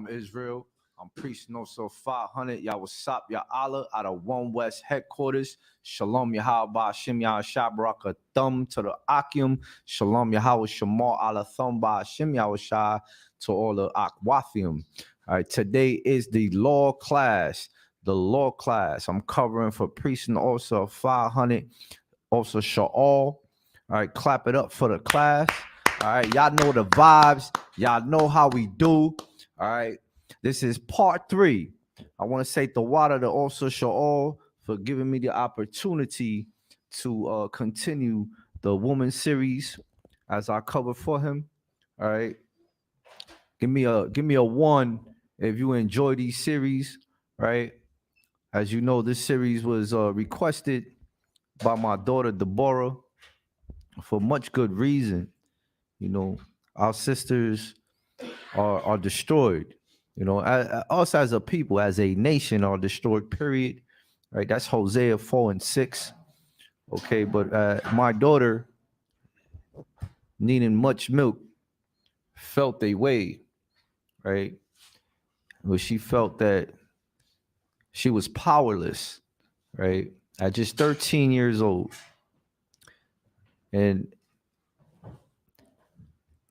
Shalom, Israel. I'm Priest Noso 500. Y'all was up, y'all Allah out of One West headquarters. Shalom, Yahweh, Shem Yah Shabaraka Thumb to the Akim. Shalom, Yahweh Shamar Allah Thumb by Shem Yahweh Shah to all the Akwathium. All right, today is the law class. The law class. I'm covering for Priest and also 500. Also, Sha'al. All right, clap it up for the class. All right, y'all know the vibes. Y'all know how we do. All right, this is part 3. I want to say the water to also Sha'al for giving me the opportunity to continue the woman series as I cover for him. All right, give me a 1 if you enjoy these series. Right, as you know, this series was requested by my daughter Deborah for much good reason. You know, our sisters are destroyed. You know, us as a people, as a nation, are destroyed. Period. Right. That's Hosea 4:6. Okay, but my daughter, needing much milk, felt a way. Right, but she felt that she was powerless. Right, at just 13 years old, and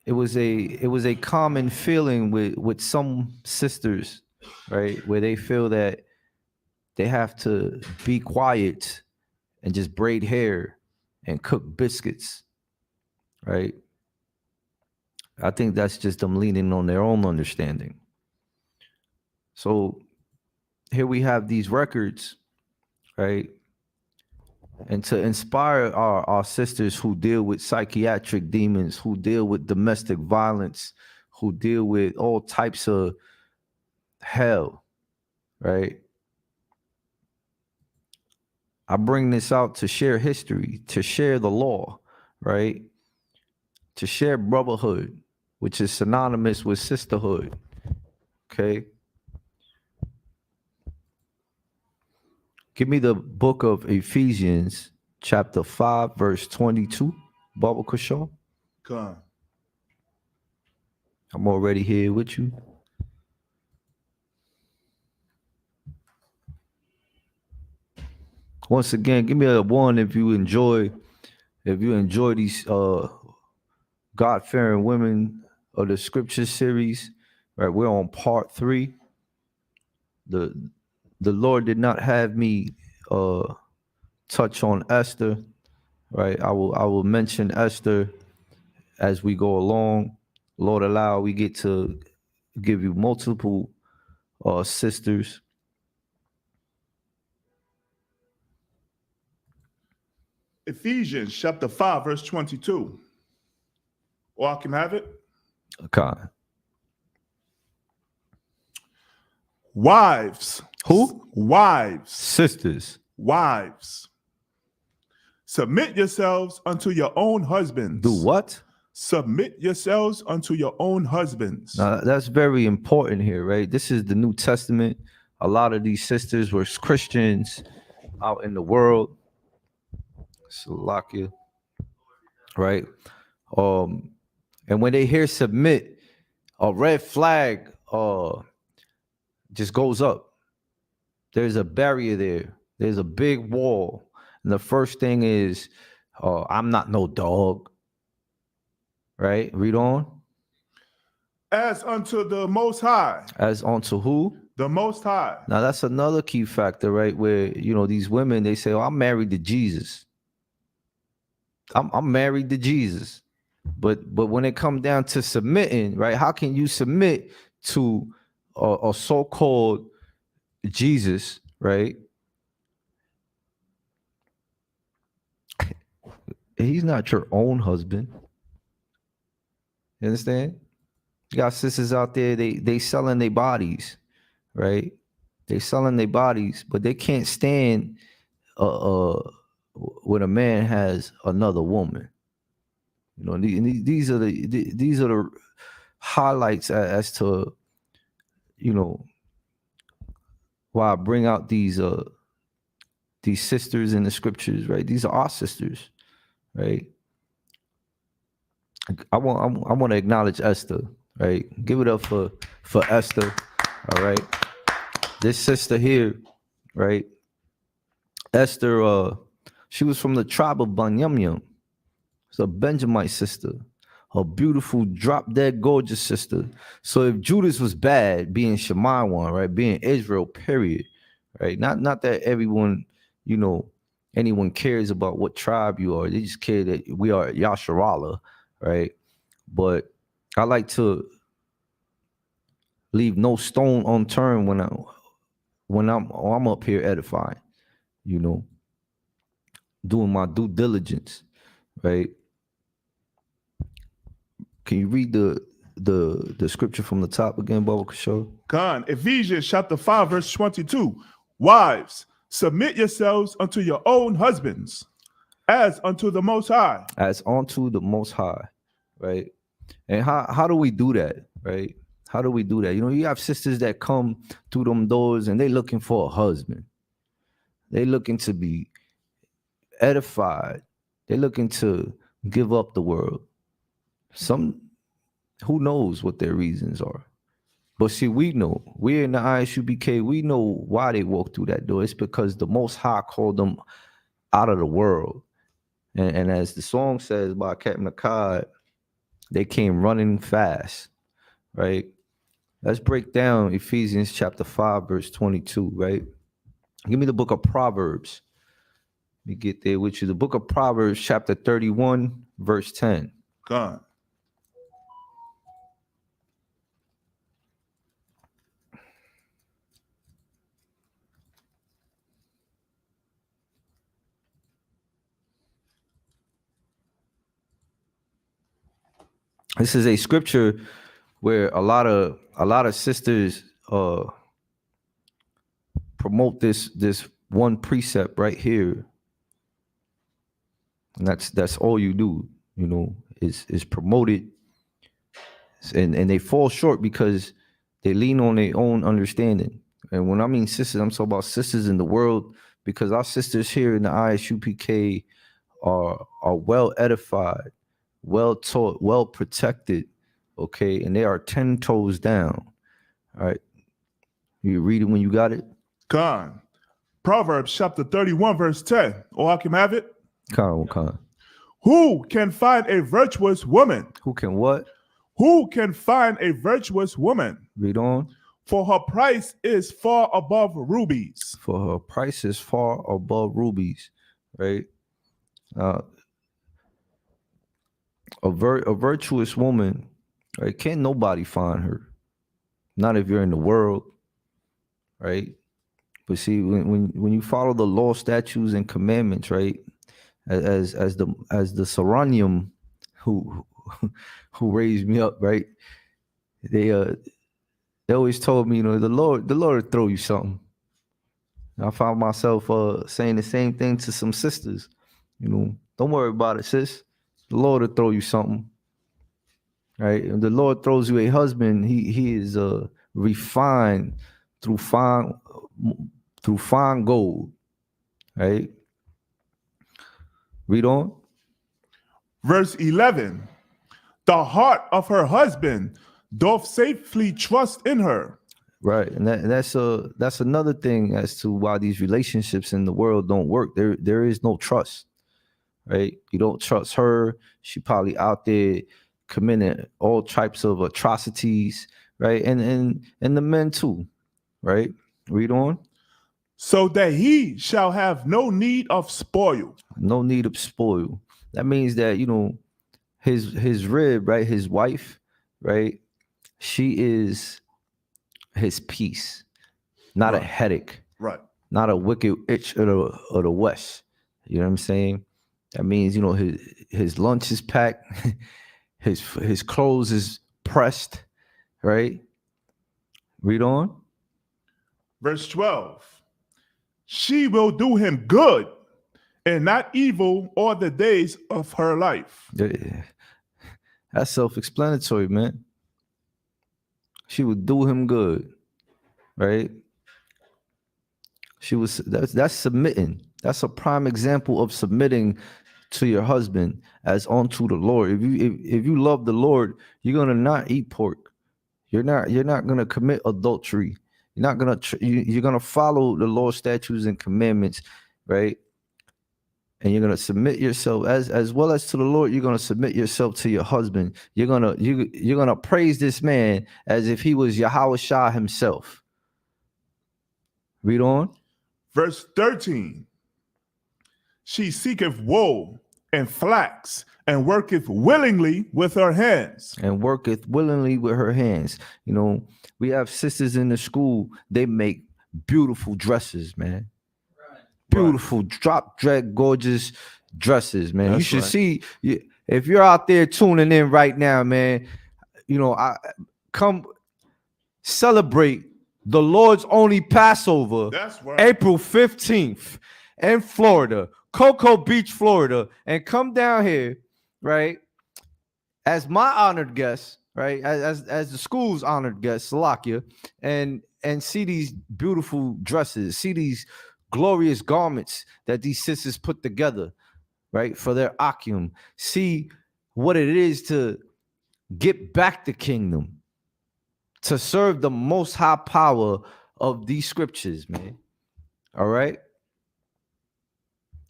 it was a common feeling with some sisters, right, where they feel that they have to be quiet and just braid hair and cook biscuits, right? I think that's just them leaning on their own understanding. So here we have these records, right? And to inspire our sisters who deal with psychiatric demons, who deal with domestic violence, who deal with all types of hell, right? I bring this out to share history, to share the law, right? To share brotherhood, which is synonymous with sisterhood, okay? Give me the book of Ephesians, chapter 5, verse 22, Baba Kashaw. Come. I'm already here with you. Once again, give me a 1 if you enjoy these God-fearing women of the scripture series. Right, we're on part 3. The Lord did not have me touch on Esther. Right, I will mention Esther as we go along. Lord allow we get to give you multiple sisters. Ephesians chapter 5, verse 22. Or I can have it. Okay. Wives. Who? Wives. Sisters. Wives. Submit yourselves unto your own husbands. Do what? Submit yourselves unto your own husbands. Now, that's very important here, right? This is the New Testament. A lot of these sisters were Christians out in the world. Salakia. Right? And when they hear submit, a red flag just goes up. There's a barrier there. There's a big wall. And the first thing is, I'm not no dog. Right? Read on. As unto the Most High. As unto who? The Most High. Now, that's another key factor, right? Where, these women, they say, oh, I'm married to Jesus. I'm married to Jesus. But when it comes down to submitting, right? How can you submit to a so-called Jesus, right? He's not your own husband. You understand? You got sisters out there, they selling their bodies, right? They selling their bodies, but they can't stand when a man has another woman. These are the highlights as to why I bring out these sisters in the scriptures, right? These are our sisters, right? I want to acknowledge Esther, right? Give it up for Esther, all right? This sister here, right? Esther, she was from the tribe of Banyamyam. It's a Benjamite sister, a beautiful, drop dead, gorgeous sister. So if Judas was bad, being Shemaiah, right, being Israel, period, right? Not that everyone, you know, anyone cares about what tribe you are. They just care that we are Yasharala, right? But I like to leave no stone unturned when I'm up here edifying, you know, doing my due diligence, right? Can you read the scripture from the top again, Baba Kishore? Con, Ephesians chapter 5, verse 22. Wives, submit yourselves unto your own husbands, as unto the Most High. As unto the Most High, right? And how do we do that, right? How do we do that? You know, you have sisters that come through them doors and they looking for a husband. They looking to be edified. They looking to give up the world. Who knows what their reasons are. But see, we know, we're in the ISUBK, we know why they walk through that door. It's because the Most High called them out of the world. And as the song says by Captain Akkad, they came running fast, right? Let's break down Ephesians chapter 5, verse 22, right? Give me the book of Proverbs. Let me get there with you. The book of Proverbs, chapter 31, verse 10. Con. This is a scripture where a lot of sisters promote this one precept right here, and that's all you do, you know, is promote it, and they fall short because they lean on their own understanding. And when I mean sisters, I'm talking about sisters in the world, because our sisters here in the ISUPK are well edified, well taught, well protected, okay, and they are 10 toes down. All right, you read it when you got it. Con. Proverbs chapter 31, verse 10. Or I can have it. Con. Who can find a virtuous woman? Who can what? Who can find a virtuous woman? Read on. For her price is far above rubies. For her price is far above rubies, right? A virtuous woman, right? Can't nobody find her. Not if you're in the world, right? But see, when you follow the law, statutes, and commandments, right? As the Saranium who raised me up, right? They always told me, you know, the Lord will throw you something. I found myself saying the same thing to some sisters. You know, don't worry about it, sis. The Lord will throw you something. Right? If the Lord throws you a husband, he is refined through fine gold. Right? Read on. Verse 11. The heart of her husband doth safely trust in her. Right, and that's another thing as to why these relationships in the world don't work. There is no trust, right? You don't trust her. She probably out there committing all types of atrocities, right? And the men too, right? Read on. So that he shall have no need of spoil. No need of spoil. That means that, you know, his rib, right? His wife, right? She is his peace, not right. A headache, right? Not a wicked itch of the west. You know what I'm saying? That means, you know, his lunch is packed, his clothes is pressed, right? Read on. Verse 12. She will do him good and not evil all the days of her life. That's self-explanatory, man. She would do him good, right? That's submitting. That's a prime example of submitting to your husband as unto the Lord. If you love the Lord, you're gonna not eat pork. You're not gonna commit adultery. You're not gonna you're gonna follow the Lord's statutes and commandments, right? And you're gonna submit yourself as well as to the Lord. You're gonna submit yourself to your husband. You're gonna praise this man as if he was Yahweh Shah himself. Read on. Verse 13. She seeketh wool and flax and worketh willingly with her hands. And worketh willingly with her hands. You know, we have sisters in the school, they make beautiful dresses, man. Right. Beautiful, drop drag, gorgeous dresses, man. That's you should right. see, if you're out there tuning in right now, man, you know, I come celebrate the Lord's only Passover. That's right. April 15th in Florida, Cocoa Beach, Florida, and come down here, right, as my honored guest, right, as the school's honored guest, Salakia, and see these beautiful dresses, see these glorious garments that these sisters put together, right, for their Akim. See what it is to get back the kingdom, to serve the most high power of these scriptures, man. All right.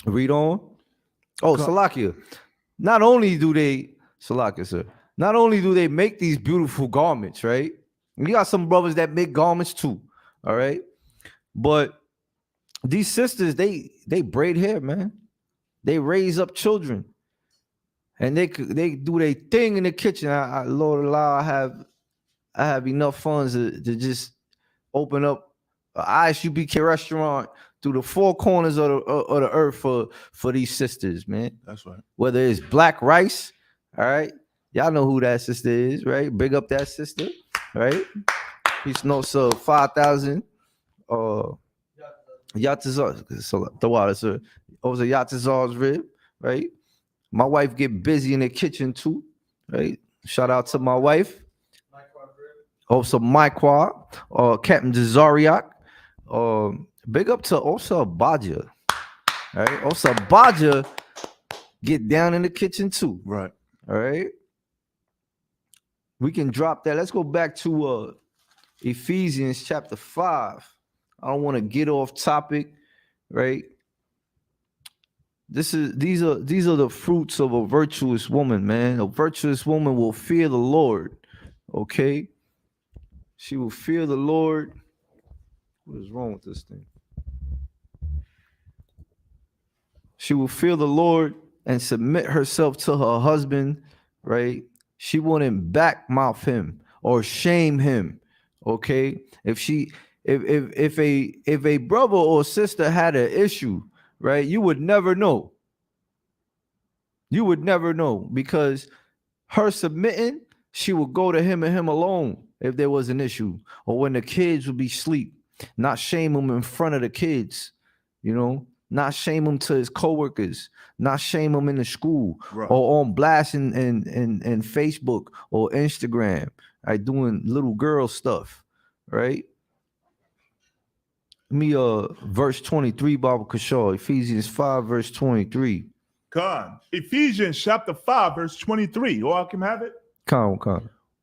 Read on. Oh, Salakia. Not only do they, Salakia, sir, not only do they make these beautiful garments, right? You got some brothers that make garments too. All right. But these sisters, they braid hair, man. They raise up children. And they do their thing in the kitchen. Lord allow, I have enough funds to just open up an ISUBK restaurant through the four corners of the earth for these sisters, man. That's right. Whether it's Black Rice, all right. Y'all know who that sister is, right? Big up that sister, right? Peace notes of 5,000. Yatazar, so the water, sir. Over the Yatazar's rib, right? My wife get busy in the kitchen too, right? Shout out to my wife. Also, Maiqua, Captain Jazariak. Big up to Osa Baja. All right. Osa Baja get down in the kitchen too. Right. All right. We can drop that. Let's go back to Ephesians chapter 5. I don't want to get off topic, right? These are the fruits of a virtuous woman, man. A virtuous woman will fear the Lord. Okay. She will fear the Lord. What is wrong with this thing? She will fear the Lord and submit herself to her husband, right? She wouldn't backmouth him or shame him. Okay. If a brother or sister had an issue, right, you would never know. You would never know, because her submitting, she would go to him and him alone if there was an issue, or when the kids would be asleep, not shame him in front of the kids, you know, not shame him to his coworkers, not shame him in the school, right, or on blast in Facebook or Instagram, right, doing little girl stuff, right? Verse 23, Baba Kashaw, Ephesians 5, verse 23. Come. Ephesians chapter 5, verse 23. Or I can have it. Come.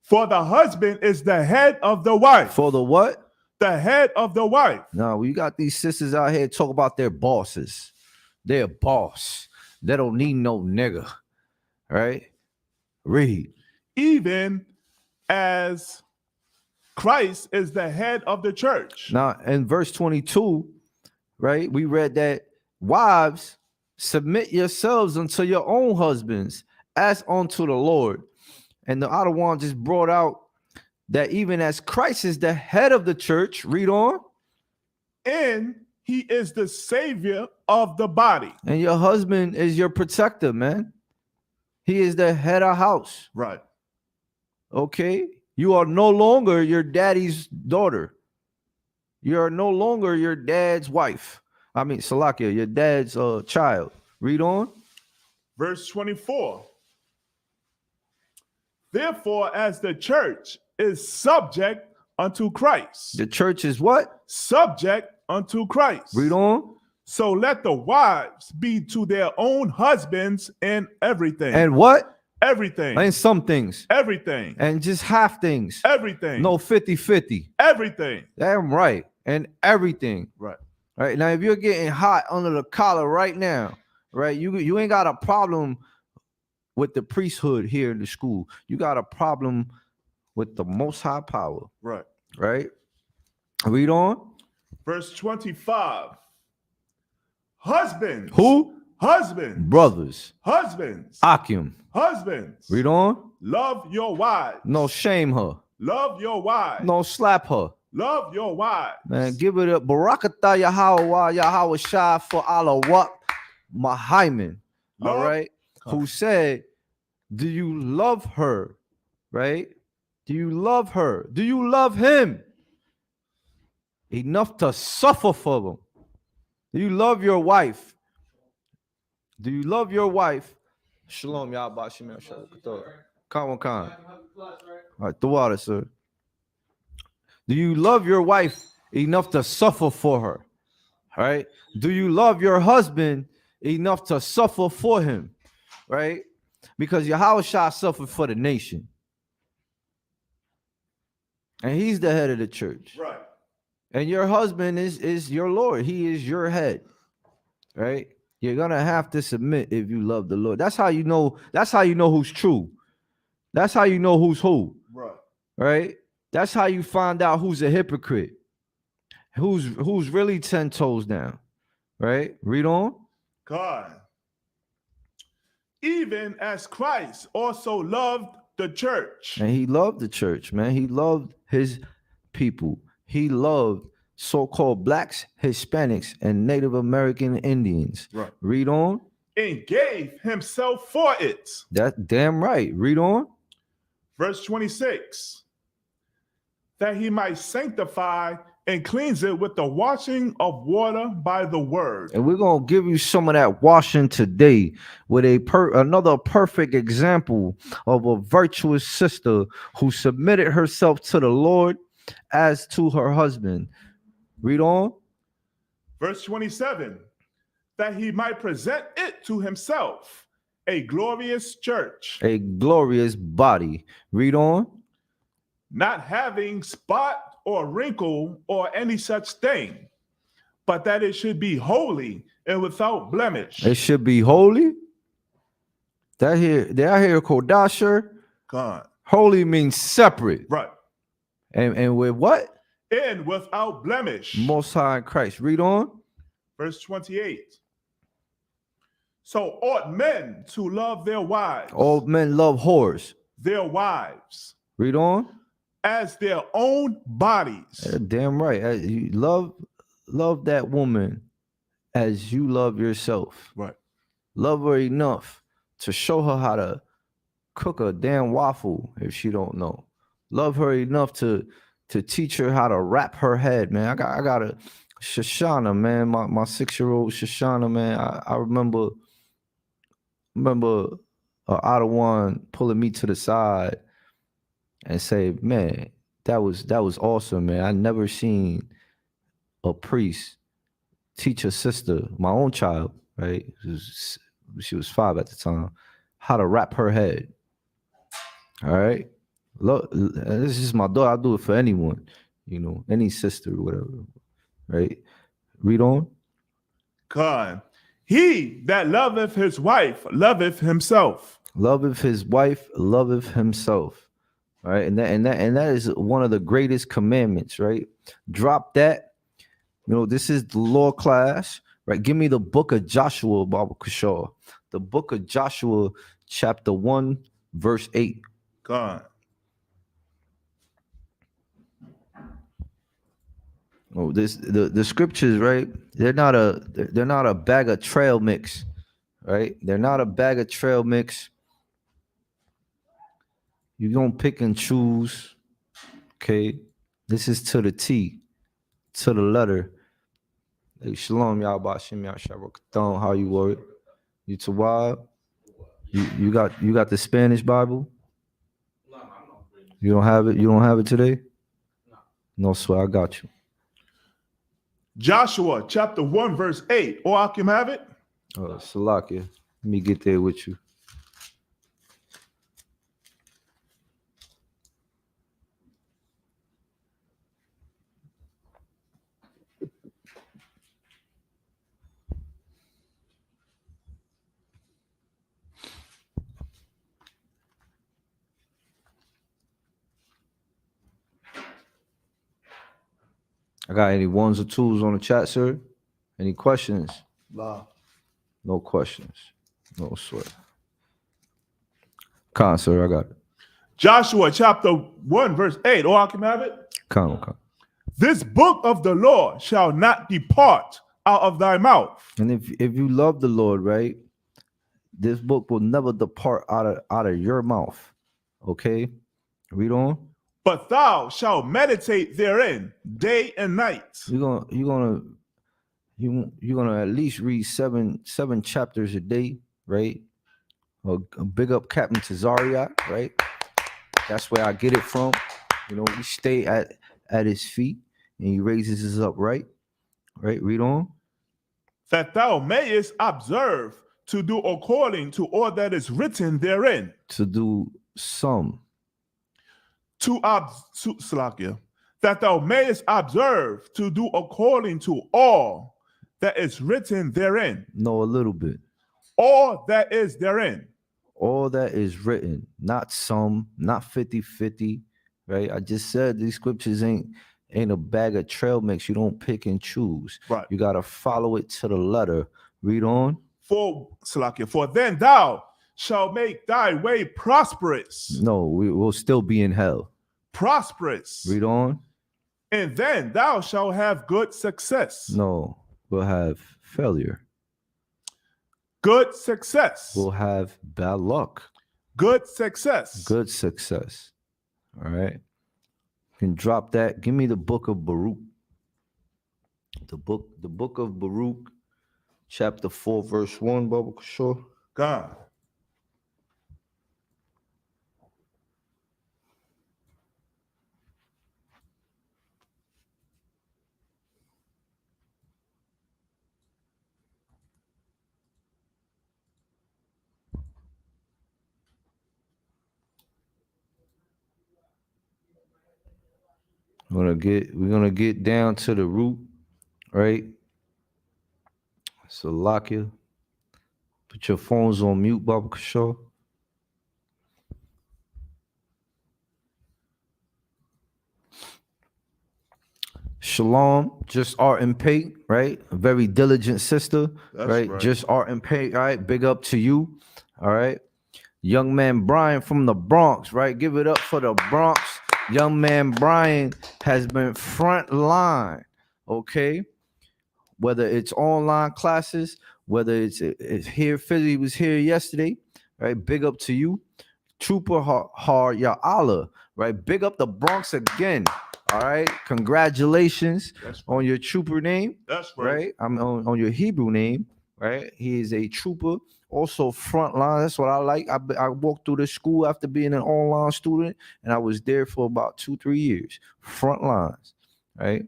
For the husband is the head of the wife. For the what? The head of the wife. No, we got these sisters out here talk about their bosses. They're a boss. They don't need no nigga. Right? Read. Even as Christ is the head of the church. Now, in verse 22, right, we read that wives, submit yourselves unto your own husbands as unto the Lord. And the other one just brought out that even as Christ is the head of the church, read on. And he is the savior of the body. And your husband is your protector, man. He is the head of house. Right. Okay. You are no longer your daddy's daughter. You are no longer your dad's wife. I mean, Salakia, your dad's child. Read on. Verse 24. Therefore, as the church is subject unto Christ. The church is what? Subject unto Christ. Read on. So let the wives be to their own husbands in everything. And what? Everything. In some things. Everything. And just half things. Everything. No 50-50. Everything. Damn right. And everything. Right. Right. Now, if you're getting hot under the collar right now, right, you ain't got a problem with the priesthood here in the school. You got a problem with the Most High Power. Right. Right. Read on. Verse 25. Husbands. Who? Husbands. Brothers. Husbands. Akim. Husbands. Read on. Love your wives. No shame her. Love your wives. No slap her. Love your wives. Man, give it up. Barakatah Yahweh Shai for Allah Wak Mahaiman. All right. Who said, do you love her? Right? Do you love her? Do you love him enough to suffer for them? Do you love your wife? Do you love your wife? Shalom, Yahweh Shem Shalom. Khan. All right, the water, sir. Do you love your wife enough to suffer for her? All right. Do you love your husband enough to suffer for him? Right? Because Yahweh Shai suffered for the nation. And he's the head of the church. Right. And your husband is your Lord. He is your head. Right? You're gonna have to submit if you love the Lord. That's how you know who's true. That's how you know who's who. Right. Right? That's how you find out who's a hypocrite. Who's really 10 toes down. Right? Read on. God. Even as Christ also loved the church. And he loved the church, man. He loved his people. He loved so-called blacks, Hispanics, and Native American Indians. Right. Read on. And gave himself for it. That damn right. Read on. Verse 26. That he might sanctify and cleanse it with the washing of water by the word. And we're going to give you some of that washing today with another perfect example of a virtuous sister who submitted herself to the Lord as to her husband. Read on. Verse 27. That he might present it to himself, a glorious church. A glorious body. Read on. Not having spot or wrinkle or any such thing, but that it should be holy and without blemish. It should be holy. Did I hear Kodasher? God. Holy means separate. Right. And with what? And without blemish. Most High in Christ. Read on. Verse 28. So ought men to love their wives. All men love whores. Their wives. Read on. As their own bodies. Damn right. You love that woman as you love yourself. Right. Love her enough to show her how to cook a damn waffle if she don't know. Love her enough to teach her how to wrap her head, man. I got a Shoshana, man. My 6-year-old Shoshana, man. I remember Ottawa pulling me to the side and say, man, that was awesome, man. I never seen a priest teach a sister, my own child, right? She was 5 at the time, how to wrap her head. All right. Look, this is my daughter. I'll do it for anyone, any sister or whatever. Right? Read on. God. He that loveth his wife loveth himself. Loveth his wife, loveth himself. Right, and that is one of the greatest commandments, right? Drop that. This is the law class, right? Give me the book of Joshua, Baba Kishore. The book of Joshua, chapter 1, verse 8. God. Oh, the scriptures, right? They're not a bag of trail mix, right? They're not a bag of trail mix. You don't pick and choose. Okay. This is to the T, to the letter. Hey, shalom, y'all. How you were? You Tawab? You got the Spanish Bible? You don't have it? You don't have it today? No, swear, I got you. Joshua chapter 1, verse 8. Or I can have it. Salakia. Let me get there with you. I got any ones or twos on the chat, sir? Any questions? Wow. No questions. No sweat. Con, sir, I got it. Joshua chapter 1, verse 8. Or I can have it. Con. This book of the law shall not depart out of thy mouth. And if you love the Lord, right, this book will never depart out of your mouth. Okay? Read on. But thou shalt meditate therein day and night. You're gonna at least read seven chapters a day, right? A big up Captain Tazariot, right? That's where I get it from. You know, we stay at his feet and he raises us up, right? Right? Read on. That thou mayest observe to do according to all that is written therein. To do some. Salakia. That thou mayest observe to do according to all that is written therein. No, a little bit. All that is therein. All that is written, not some, not 50-50, right? I just said these scriptures ain't a bag of trail mix. You don't pick and choose. Right. You got to follow it to the letter. Read on. For then thou shalt make thy way prosperous. No, we will still be in hell. Prosperous. Read on. And then thou shalt have good success. No, we'll have failure. Good success. We'll have bad luck. Good success. Good success. All right. You can drop that. Give me the book of Baruch. The book of Baruch, chapter 4, verse 1, Baba Kishore. God. We're gonna get down to the root, right? So Salakia. Put your phones on mute, Baba Kishore. Shalom, just art and paint, right? A very diligent sister, right? Just art and paint, right? Big up to you, all right? Young man Brian from the Bronx, right? Give it up for the Bronx. Young man Brian has been front line, okay? Whether it's online classes, whether it's here, Philly was here yesterday, right? Big up to you. Trooper Har Ya'Allah, right? Big up the Bronx again. All right, congratulations on your trooper name. That's right. I'm on your Hebrew name, right? He is a trooper, also front line. That's what I like. I walked through the school after being an online student, and I was there for about 2-3 years. Front lines, right?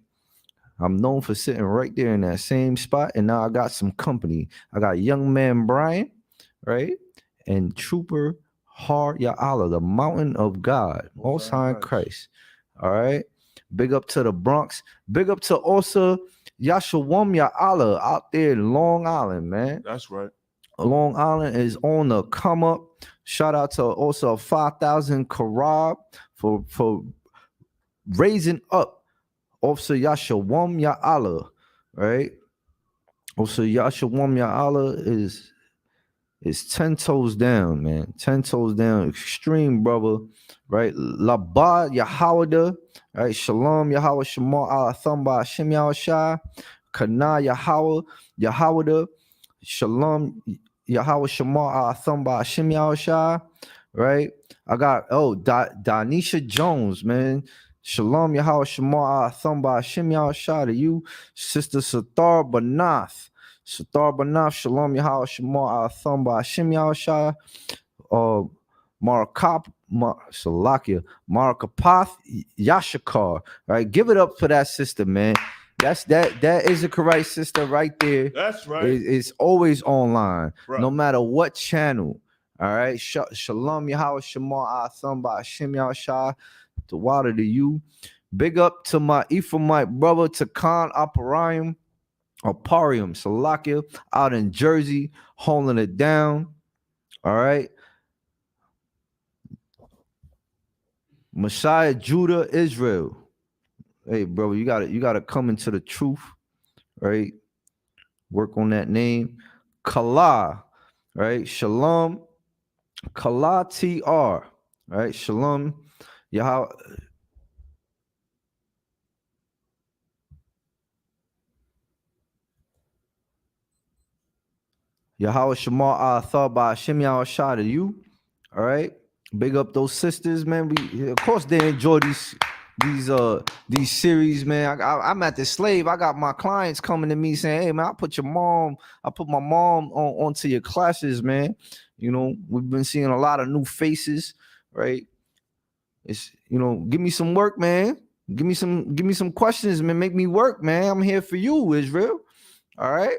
I'm known for sitting right there in that same spot, and now I got some company. I got young man Brian, right, and Trooper Har Ya'Allah, the mountain of God, Most High Christ. All right. Big up to the Bronx. Big up to also Yashawam Ya'Allah out there in Long Island, man. That's right. Long Island is on the come up. Shout out to also 5,000 Karab for raising up Officer Yashawam Ya'Allah, right? Officer Yashawam Ya'Allah is 10 toes down, man. 10 toes down. Extreme, brother. Right? Labad Yahawada. Right? Shalom Yahweh Shema Al Thamba Hashem Yahushai. Kana Yahawada. Shalom Yahweh Shema Al Thamba Hashem Yahushai. Right? I got Danisha Jones, man. Shalom Yahweh Shema Al Thamba Hashem Yahushai to you, Sister Satar Banath. Satar Banath, Shalom Yahweh Shema Al Thamba Hashem Yahushai. Marakapath Yashakar, right? Give it up for that sister, man. That is a correct sister right there. That's right. It's always online, Right. no matter what channel. All right. Shalom Yahweh Shema Atham Ba'Shem Yahshai. The water to you. Big up to my Ephraimite brother Takan Aparium Salakia out in Jersey, holding it down. All right. Messiah Judah Israel. Hey, bro, you gotta come into the truth, right? Work on that name. Kala, right? Shalom. Kala TR, right? Shalom. Yahweh. Yahweh Shema Athar Ba'Shem Yahshai to you. All right. Big up those sisters, man. We of course they enjoy these series, man. I'm at the slave. I got my clients coming to me saying, "Hey, man, I put my mom onto your classes, man." You know, we've been seeing a lot of new faces, right? It's give me some work, man. Give me some questions, man. Make me work, man. I'm here for you, Israel. All right.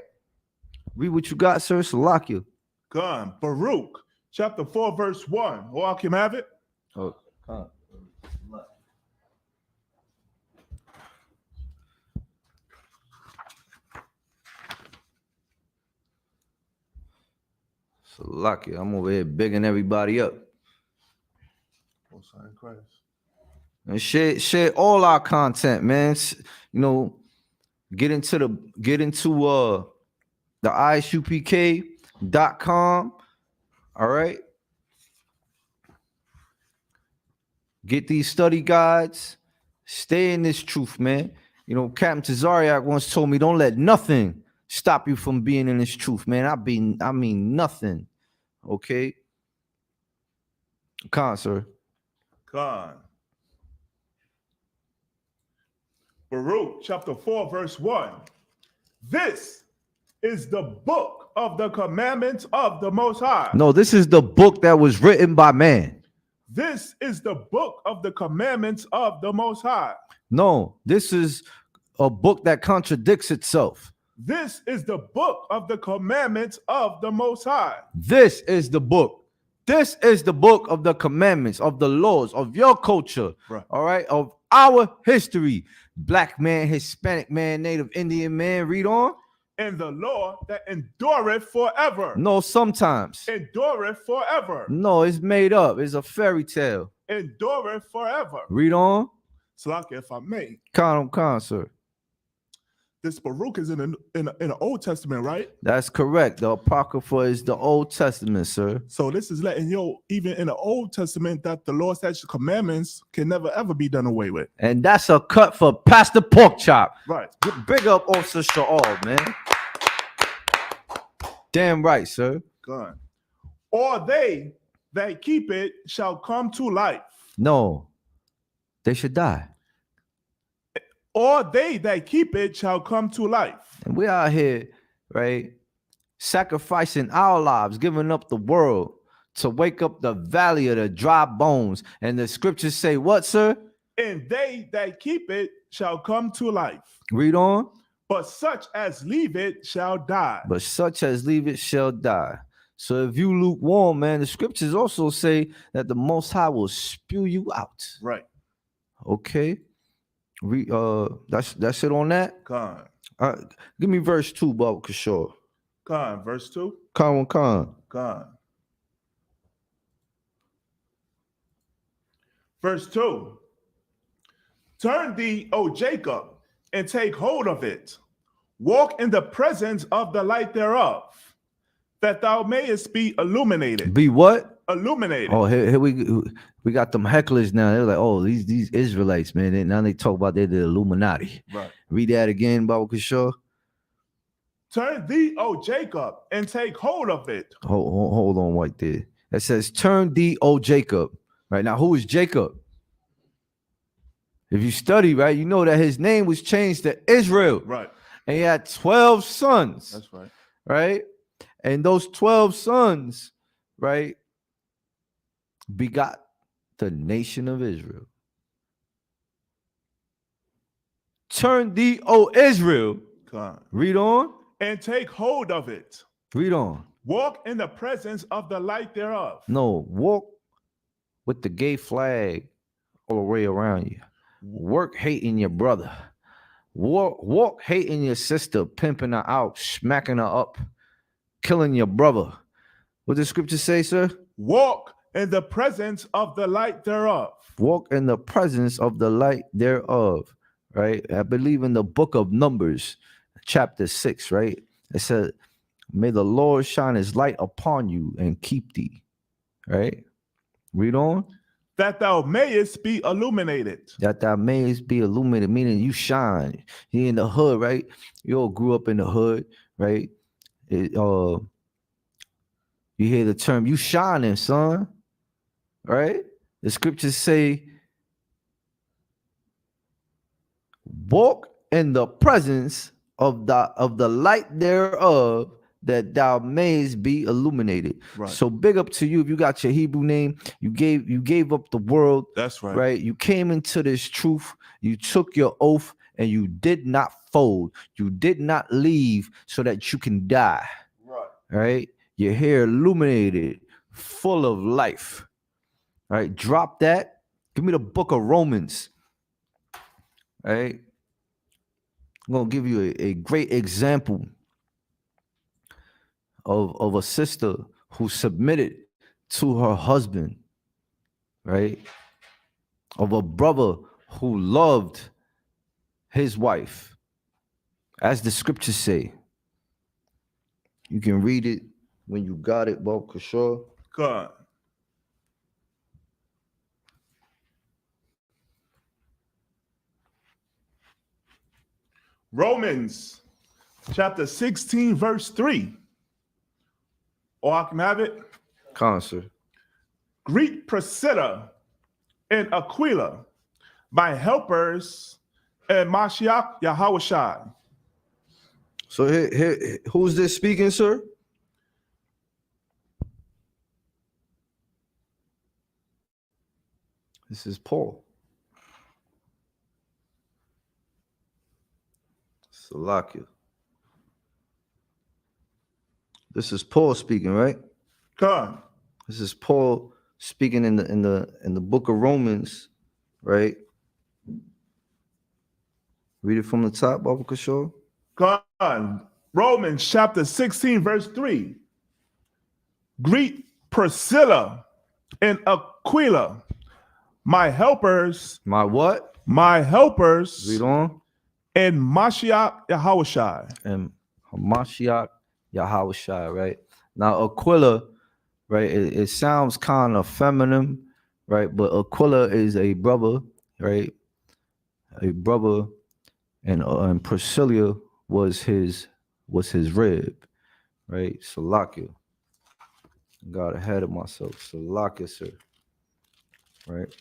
Read what you got, sir. Salakia. Gone. Baruch, chapter 4, verse 1. Or I can have it. Oh, come. Salakia. I'm over here bigging everybody up. And share all our content, man. Get into the isupk.com. All right. Get these study guides. Stay in this truth, man. Captain Tazariak once told me, don't let nothing stop you from being in this truth, man. I mean nothing. Okay. Khan, sir. Khan. Baruch, chapter 4, verse 1. This is the book of the commandments of the Most High. No, this is the book that was written by man. This is the book of the commandments of the Most High. No, this is a book that contradicts itself. This is the book of the commandments of the Most High. This is the book. This is the book of the commandments, of the laws, of your culture, right. All right, of our history. Black man, Hispanic man, Native Indian man, read on. And the law that endureth forever. No, sometimes. Endureth forever. No, it's made up. It's a fairy tale. Endureth forever. Read on. Salaki, if I may. Khan, sir. This Baruch is in the Old Testament, right? That's correct. The Apocrypha is the Old Testament, sir. So this is letting you, even in the Old Testament, that the law, statutes, commandments can never, ever be done away with. And that's a cut for Pastor Porkchop. Right. Big up Officer Sha'al, man. Damn right, sir. Good. Or they that keep it shall come to life. No, they should die. Or they that keep it shall come to life. And we out here, right, sacrificing our lives, giving up the world to wake up the valley of the dry bones. And the scriptures say what, sir? And they that keep it shall come to life. Read on. But such as leave it shall die. But such as leave it shall die. So if you lukewarm, man, the scriptures also say that the Most High will spew you out. Right. Okay. That's it on that. Khan. Give me verse 2, Baba Kishore. Khan, verse 2. Khan. Khan. Verse 2. Turn thee, O Jacob, and take hold of it. Walk in the presence of the light thereof, that thou mayest be illuminated. Be what? Illuminated. Oh, here we got them hecklers now. They're like, oh, these Israelites, man. Now they talk about they're the Illuminati. Right. Read that again, Baba Kishore. Turn thee, O Jacob, and take hold of it. Hold on right there. That says, turn thee, O Jacob. Right now, who is Jacob? If you study, right, you know that his name was changed to Israel. Right. And he had 12 sons. That's right. Right? And those 12 sons, right, begot the nation of Israel. Turn thee, O Israel. Con. Read on. And take hold of it. Read on. Walk in the presence of the light thereof. No, walk with the gay flag all the way around you. Work hating your brother. Walk hating your sister, pimping her out, smacking her up, killing your brother. What does scripture say, sir? Walk in the presence of the light thereof. Walk in the presence of the light thereof. Right? I believe in the book of Numbers, chapter 6, right? It said, may the Lord shine his light upon you and keep thee. Right? Read on. That thou mayest be illuminated. That thou mayest be illuminated, meaning you shine. You in the hood, right? You all grew up in the hood, right? You hear the term, you shining, son. Right? The scriptures say, walk in the presence of the light thereof, that thou mayest be illuminated. Right. So big up to you. If you got your Hebrew name, you gave up the world. That's right. Right? You came into this truth, you took your oath, and you did not fold. You did not leave so that you can die. Right. Right? You're here illuminated, full of life. All right, drop that. Give me the book of Romans. All right. I'm going to give you a great example of a sister who submitted to her husband, right? Of a brother who loved his wife. As the scriptures say. You can read it when you got it, Bob Kishore. God. Romans chapter 16, verse 3. Or I can have it. Concert. Greet Priscilla and Aquila, my helpers, and Mashiach Yahushua. So here, who's this speaking, sir? This is Paul. Salakia. This is Paul speaking, right? God. This is Paul speaking in the book of Romans, right? Read it from the top, Baba Kishore. God. Romans chapter 16, verse 3. Greet Priscilla and Aquila, my helpers. My what? My helpers. Read on. And Mashiach Yahushua. And Hamashiach Yahushua, right? Now Aquila, right? It sounds kind of feminine, right? But Aquila is a brother, right? A brother, and Priscilla was his rib, right? Salakia. Got ahead of myself. Salakia, sir. Right?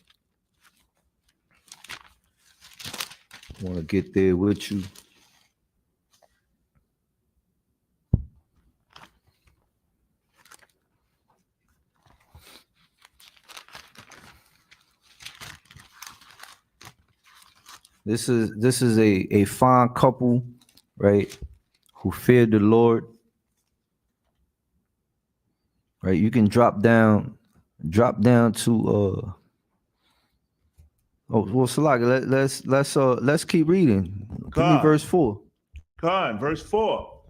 Want to get there with you. This is a fine couple, right? Who feared the Lord. Right? You can drop down to Salaki, let's keep reading. Give me verse 4. God, verse 4.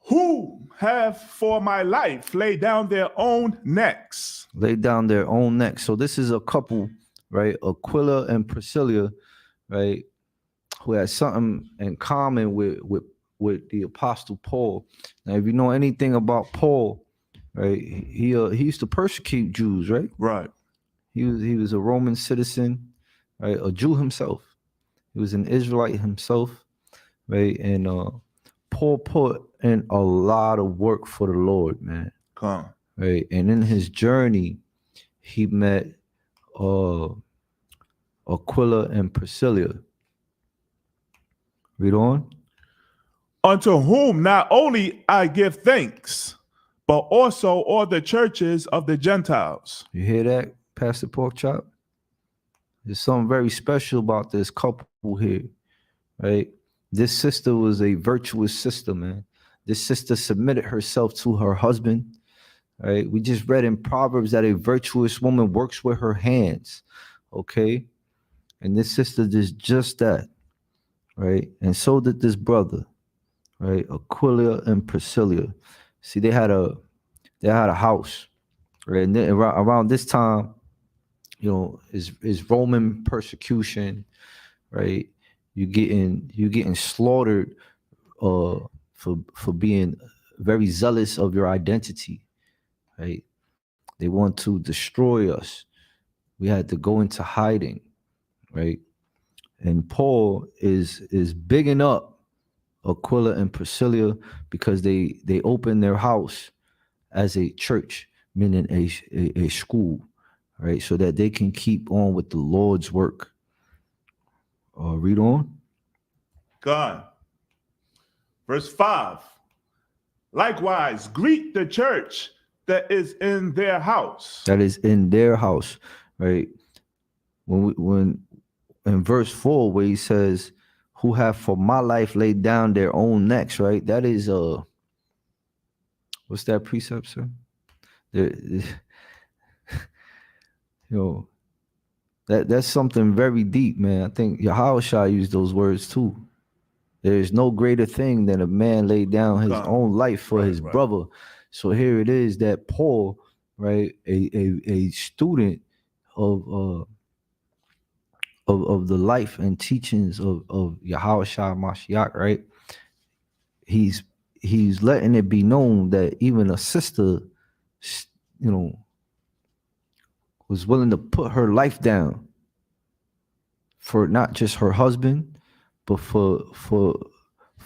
Who have for my life laid down their own necks. Laid down their own necks. So this is a couple, right? Aquila and Priscilla, right? Who had something in common with the Apostle Paul. Now, if you know anything about Paul, right? He used to persecute Jews, right? Right. He was a Roman citizen, right? A Jew himself. He was an Israelite himself, right? And Paul put in a lot of work for the Lord, man. Come. Right? And in his journey, he met Aquila and Priscilla. Read on. Unto whom not only I give thanks, but also all the churches of the Gentiles. You hear that, Pastor Porkchop? There's something very special about this couple here, right? This sister was a virtuous sister, man. This sister submitted herself to her husband, right? We just read in Proverbs that a virtuous woman works with her hands, okay? And this sister did just that, right? And so did this brother, right? Aquila and Priscilla. See, they had a house, right? And then around this time, you know, is Roman persecution, right? You getting slaughtered for being very zealous of your identity, right? They want to destroy us. We had to go into hiding, right? And Paul is bigging up Aquila and Priscilla because they opened their house as a church, meaning a school, right? So that they can keep on with the Lord's work. Read on. God. Verse 5. Likewise, greet the church that is in their house. That is in their house, right? When in verse 4, where he says, who have for my life laid down their own necks, right? That is what's that precept, sir? You know, that's something very deep, man. I think Yahushua used those words too. There is no greater thing than a man laid down his own life for his brother. So here it is that Paul, right, a student of the life and teachings of Yahushua Mashiach, right? He's letting it be known that even a sister, you know, was willing to put her life down for not just her husband, but for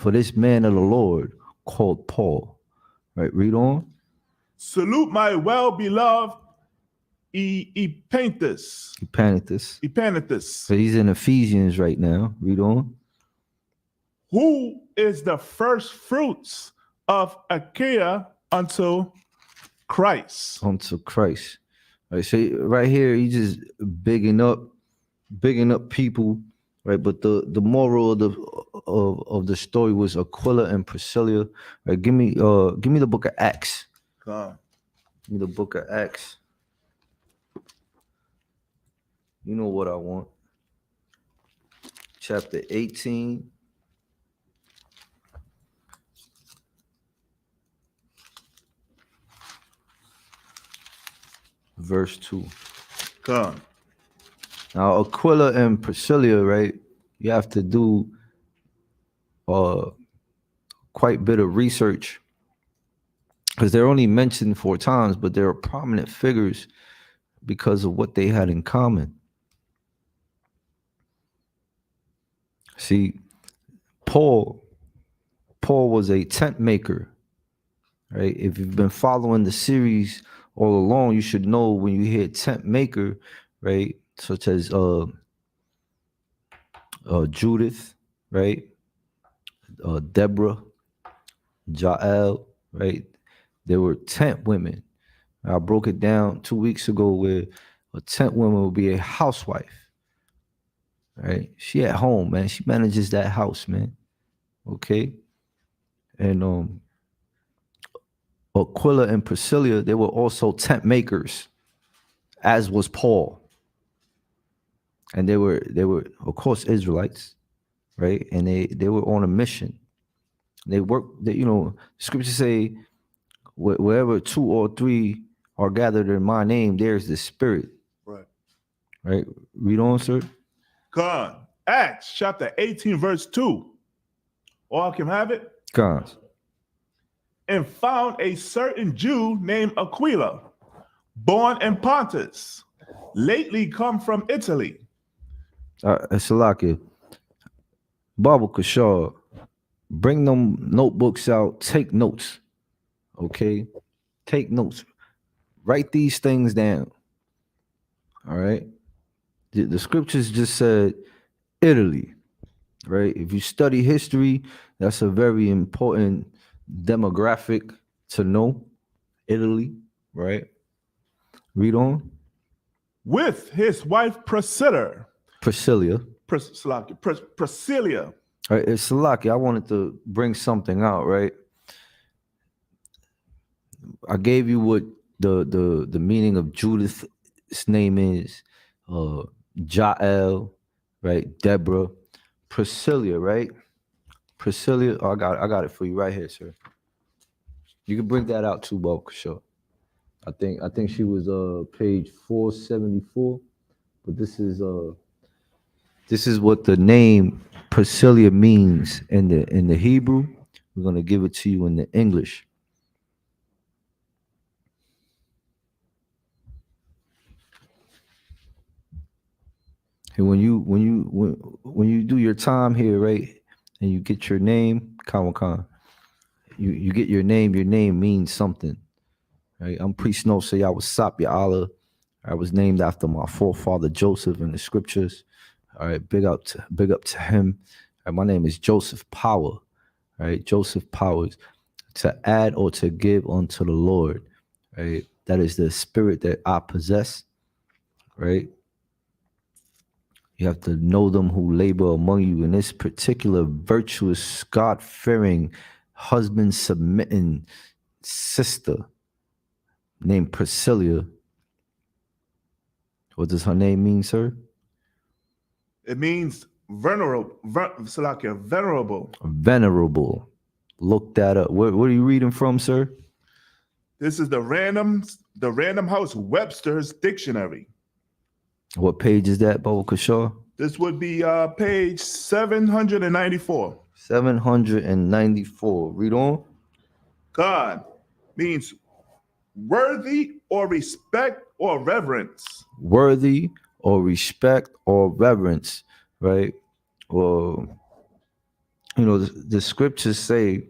this man of the Lord called Paul. Right, read on. Salute my well-beloved Epaphras. So he's in Ephesians right now. Read on. Who is the first fruits of Achaia unto Christ. Unto Christ. Right, so right here, he's just bigging up people, right? But the moral of the story was Aquila and Priscilla. Right, give me the book of Acts. God. Give me the book of Acts. You know what I want. Chapter 18. Verse 2. God. Now, Aquila and Priscilla, right? You have to do quite a bit of research because they're only mentioned 4 times, but they're prominent figures because of what they had in common. See, Paul was a tent maker, right? If you've been following the series all along, you should know when you hear tent maker, right? Such as Judith, right? Deborah, Jael, right? They were tent women. I broke it down 2 weeks ago where a tent woman would be a housewife, right? She at home, man. She manages that house, man. Okay. And Aquila and Priscilla, they were also tent makers, as was Paul. And they were of course Israelites, right? And they were on a mission. They worked, scriptures say, wherever 2 or 3 are gathered in my name, there's the Spirit. Right. Right. Read on, sir. God. Acts chapter 18, verse 2. All can have it. God. And found a certain Jew named Aquila, born in Pontus, lately come from Italy. Salaki. Baba Kashar, bring them notebooks out, take notes. Okay? Take notes. Write these things down. All right? The scriptures just said Italy, right? If you study history, that's a very important demographic to know. Italy, right? Read on. With his wife Priscilla, Priscilla. Priscilla. All right, it's Salaki. I wanted to bring something out, right? I gave you what the meaning of Judith's name is, Jael, right? Deborah, Priscilla, right? Priscilla. Oh, I got it for you right here, sir. You can bring that out too, Bo, for sure. I think she was page 474, but this is what the name Priscilla means in the Hebrew. We're gonna give it to you in the English. And when you do your time here, right, and you get your name, Kawakan, you get your name means something. Right? I'm priest no say I was Sapya Allah. I was named after my forefather Joseph in the scriptures. All right, big up to him. All right, my name is Joseph Power. All right, Joseph Powers. To add or to give unto the Lord. Right, that is the spirit that I possess. Right. You have to know them who labor among you in this particular virtuous, God-fearing, husband-submitting sister named Priscilla. What does her name mean, sir? It means venerable. Venerable. Venerable. Look that up. What are you reading from, sir? This is the Random House Webster's Dictionary. What page is that, Baba Kashaw? This would be page 794. 794. Read on. God means worthy or respect or reverence. Worthy or respect or reverence, right? Well, the scriptures say,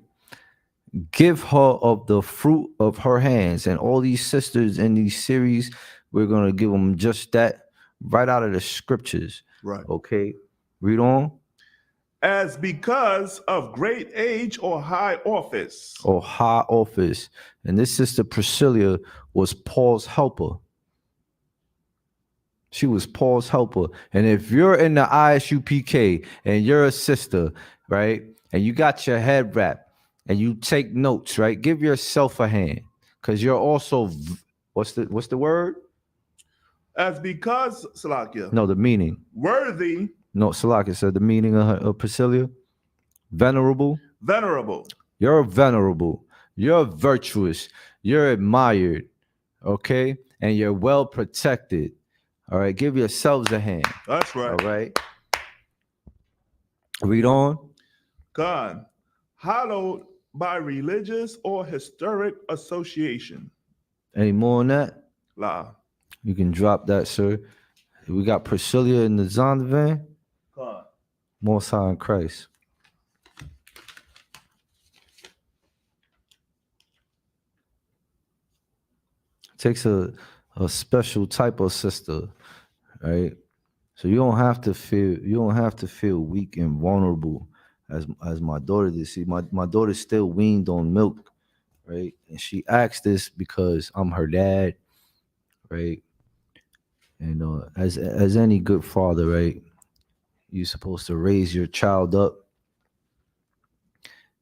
give her of the fruit of her hands. And all these sisters in these series, we're going to give them just that right out of the scriptures. Right. Okay. Read on. As because of great age or high office. Or high office. And this sister Priscilla was Paul's helper. She was Paul's helper. And if you're in the ISUPK and you're a sister, right, and you got your head wrapped and you take notes, right, give yourself a hand, because you're also, what's the word? As because, Salakia. No, the meaning. Worthy. No, Salakia said the meaning of Priscilla. Venerable. Venerable. You're venerable. You're virtuous. You're admired. Okay? And you're well protected. All right, give yourselves a hand. That's right. All right. Read on. God, hallowed by religious or historic association. Any more on that? La. You can drop that, sir. We got Priscilla in the Zondervan. God. Most High in Christ. Takes a special type of sister, right? So you don't have to feel weak and vulnerable as my daughter did. See, my daughter's still weaned on milk, right? And she asked this because I'm her dad, right? And as any good father, right, you're supposed to raise your child up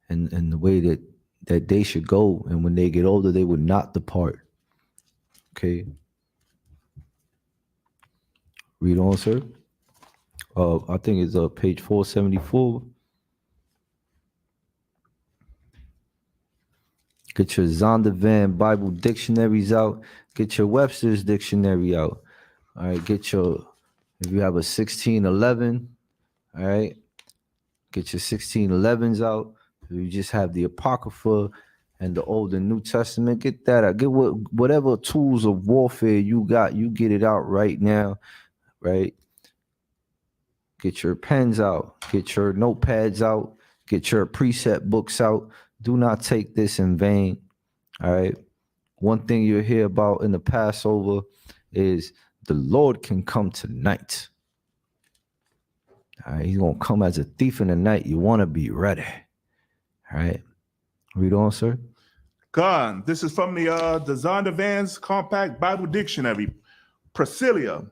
in the way that they should go, and when they get older, they would not depart. Okay. Read on, sir. I think it's page 474. Get your Zondervan Bible dictionaries out. Get your Webster's dictionary out. All right. If you have a 1611, all right, get your 1611s out. If you just have the Apocrypha and the Old and New Testament, get that out. Get whatever tools of warfare you got, you get it out right now, right? Get your pens out. Get your notepads out. Get your precept books out. Do not take this in vain, all right? One thing you'll hear about in the Passover is the Lord can come tonight. All right, he's going to come as a thief in the night. You want to be ready, all right? Read on, sir. God, this is from the Zondervan's Compact Bible Dictionary. Priscilla.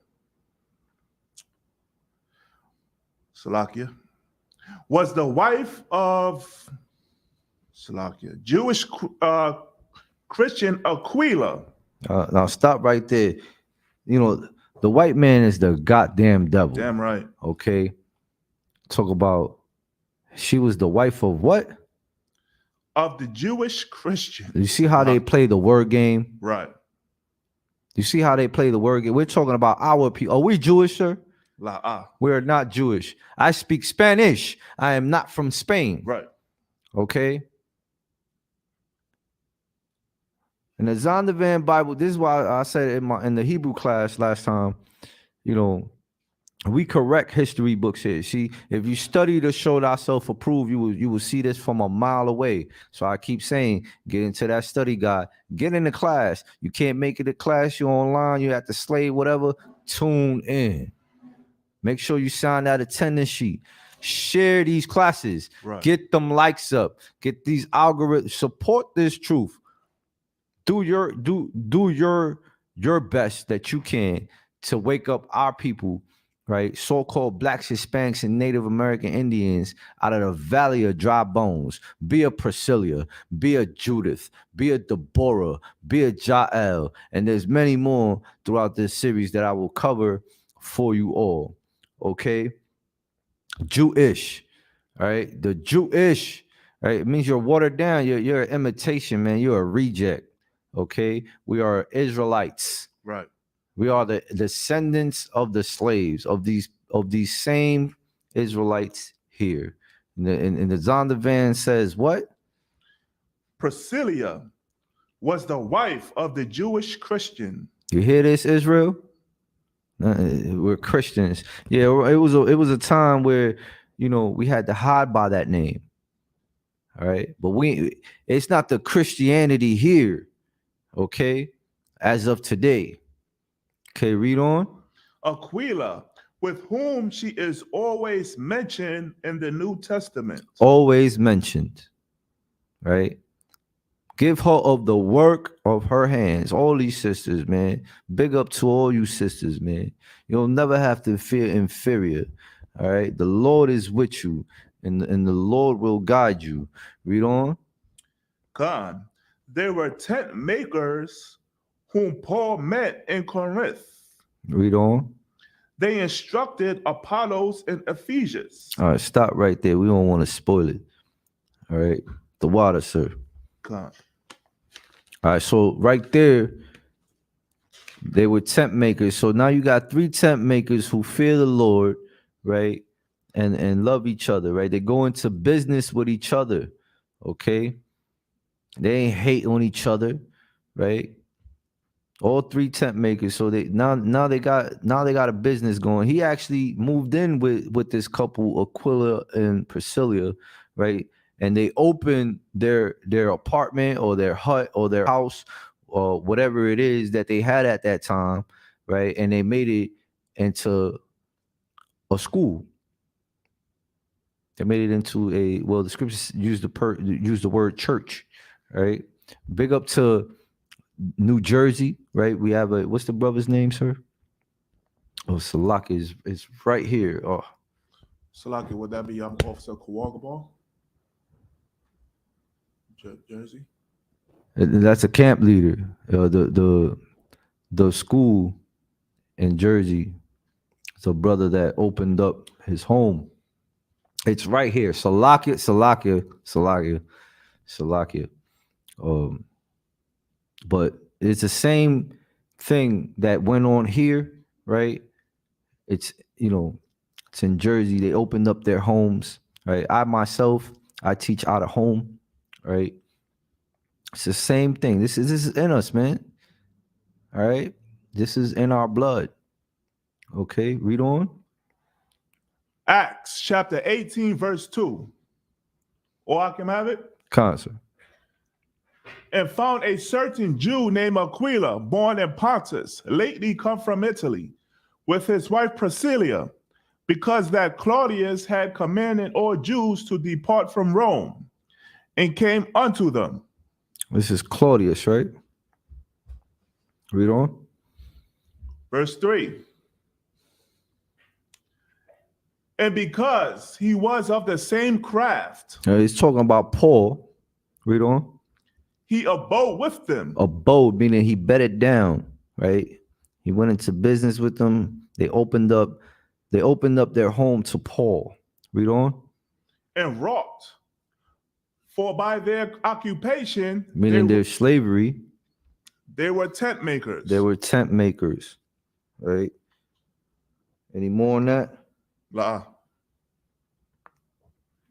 Salakia, was the wife of Salakia, Jewish Christian Aquila. Now stop right there. You know, the white man is the goddamn devil. Damn right. Okay. Talk about she was the wife of what? Of the Jewish Christian. You see how they play the word game? Right. You see how they play the word game? We're talking about our people. Are we Jewish, sir? La We're not Jewish. I speak Spanish. I am not from Spain. Right. Okay. In the Zondervan Bible, this is why I said in the Hebrew class last time, you know, we correct history books here. See, if you study to show thyself approved, you will see this from a mile away. So I keep saying, get into that study guide, get in the class. You can't make it to class, you're online, you have to slave, whatever. Tune in. Make sure you sign that attendance sheet. Share these classes. Right. Get them likes up. Get these algorithms. Support this truth. Do your best that you can to wake up our people, right? So-called blacks, Hispanics, and Native American Indians out of the valley of dry bones. Be a Priscilla, be a Judith, be a Deborah, be a Jael, and there's many more throughout this series that I will cover for you all. Okay, Jewish, all right? The Jewish, right? It means you're watered down. You're an imitation, man. You're a reject. Okay, we are Israelites. Right. We are the descendants of the slaves of these same Israelites here. And the Zondervan says what? Priscilla was the wife of the Jewish Christian. You hear this, Israel? We're Christians. Yeah, it was a time where, you know, we had to hide by that name. All right, but it's not the Christianity here. Okay, as of today. Okay, read on. Aquila, with whom she is always mentioned in the New Testament. Always mentioned, right? Give her of the work of her hands. All these sisters, man. Big up to all you sisters, man. You'll never have to feel inferior. All right. The Lord is with you, and the Lord will guide you. Read on. God. There were tent makers whom Paul met in Corinth. Read on. They instructed Apollos and Ephesians. All right, stop right there. We don't want to spoil it. All right. The water, sir. God. All right, so right there, they were tent makers. So now you got 3 tent makers who fear the Lord, right? And love each other, right? They go into business with each other, okay? They ain't hate on each other, right? All 3 tent makers. So they now they got a business going. He actually moved in with this couple, Aquila and Priscilla, right? And they opened their apartment or their hut or their house or whatever it is that they had at that time, right? And they made it into a school. They made it into the scriptures use the word church, right? Big up to New Jersey, right? We have what's the brother's name, sir? Oh, Salaki is right here. Oh, Salaki, would that be Officer Kawagabal? Jersey? That's a camp leader. The school in Jersey. It's a brother that opened up his home. It's right here. Salakia. But it's the same thing that went on here, right? It's it's in Jersey. They opened up their homes, right? I teach out of home, right? It's the same thing. This is in us, man. All right, this is in our blood. Okay, read on. Acts chapter 18, verse 2. Or I can have it. Concert. And found a certain Jew named Aquila, born in Pontus, lately come from Italy, with his wife Priscilla, because that Claudius had commanded all Jews to depart from Rome, and came unto them. This is Claudius, right? Read on. Verse 3. And because he was of the same craft, He's talking about Paul. Read on. he abode with them. Abode, meaning he bedded down, right? He went into business with them. They opened up their home to Paul. Read on. And wrought. For by their occupation, Meaning their slavery, they were tent makers. they were tent makers, right? Any more on that? La.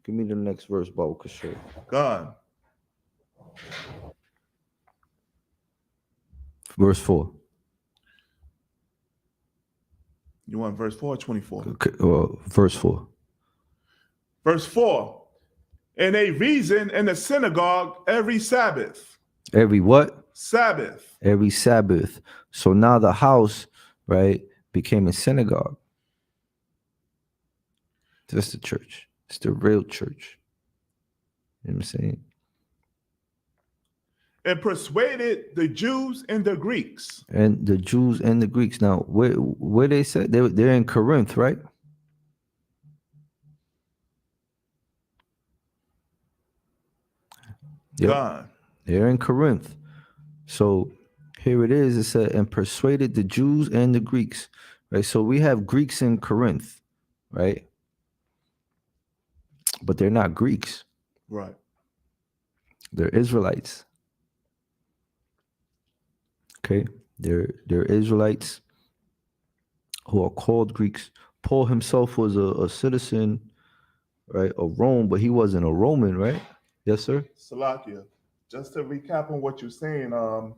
Give me the next verse, Babu Kasher. God. Verse 4. You want verse 4 or 24? Okay, verse 4. Verse 4. And they reasoned in the synagogue every Sabbath. Every what? Sabbath. Every Sabbath. So now the house, right, became a synagogue. That's the church. It's the real church. You know what I'm saying? And persuaded the Jews and the Greeks. And the Jews and the Greeks. Now, where they said they're in Corinth, right? Yep. God. They're in Corinth. So here it is. It said, and persuaded the Jews and the Greeks. Right. So we have Greeks in Corinth, right? But they're not Greeks. Right. They're Israelites. Okay. They're Israelites who are called Greeks. Paul himself was a citizen, right, of Rome, but he wasn't a Roman, right? Yes, sir. Salakia. Just to recap on what you're saying, shout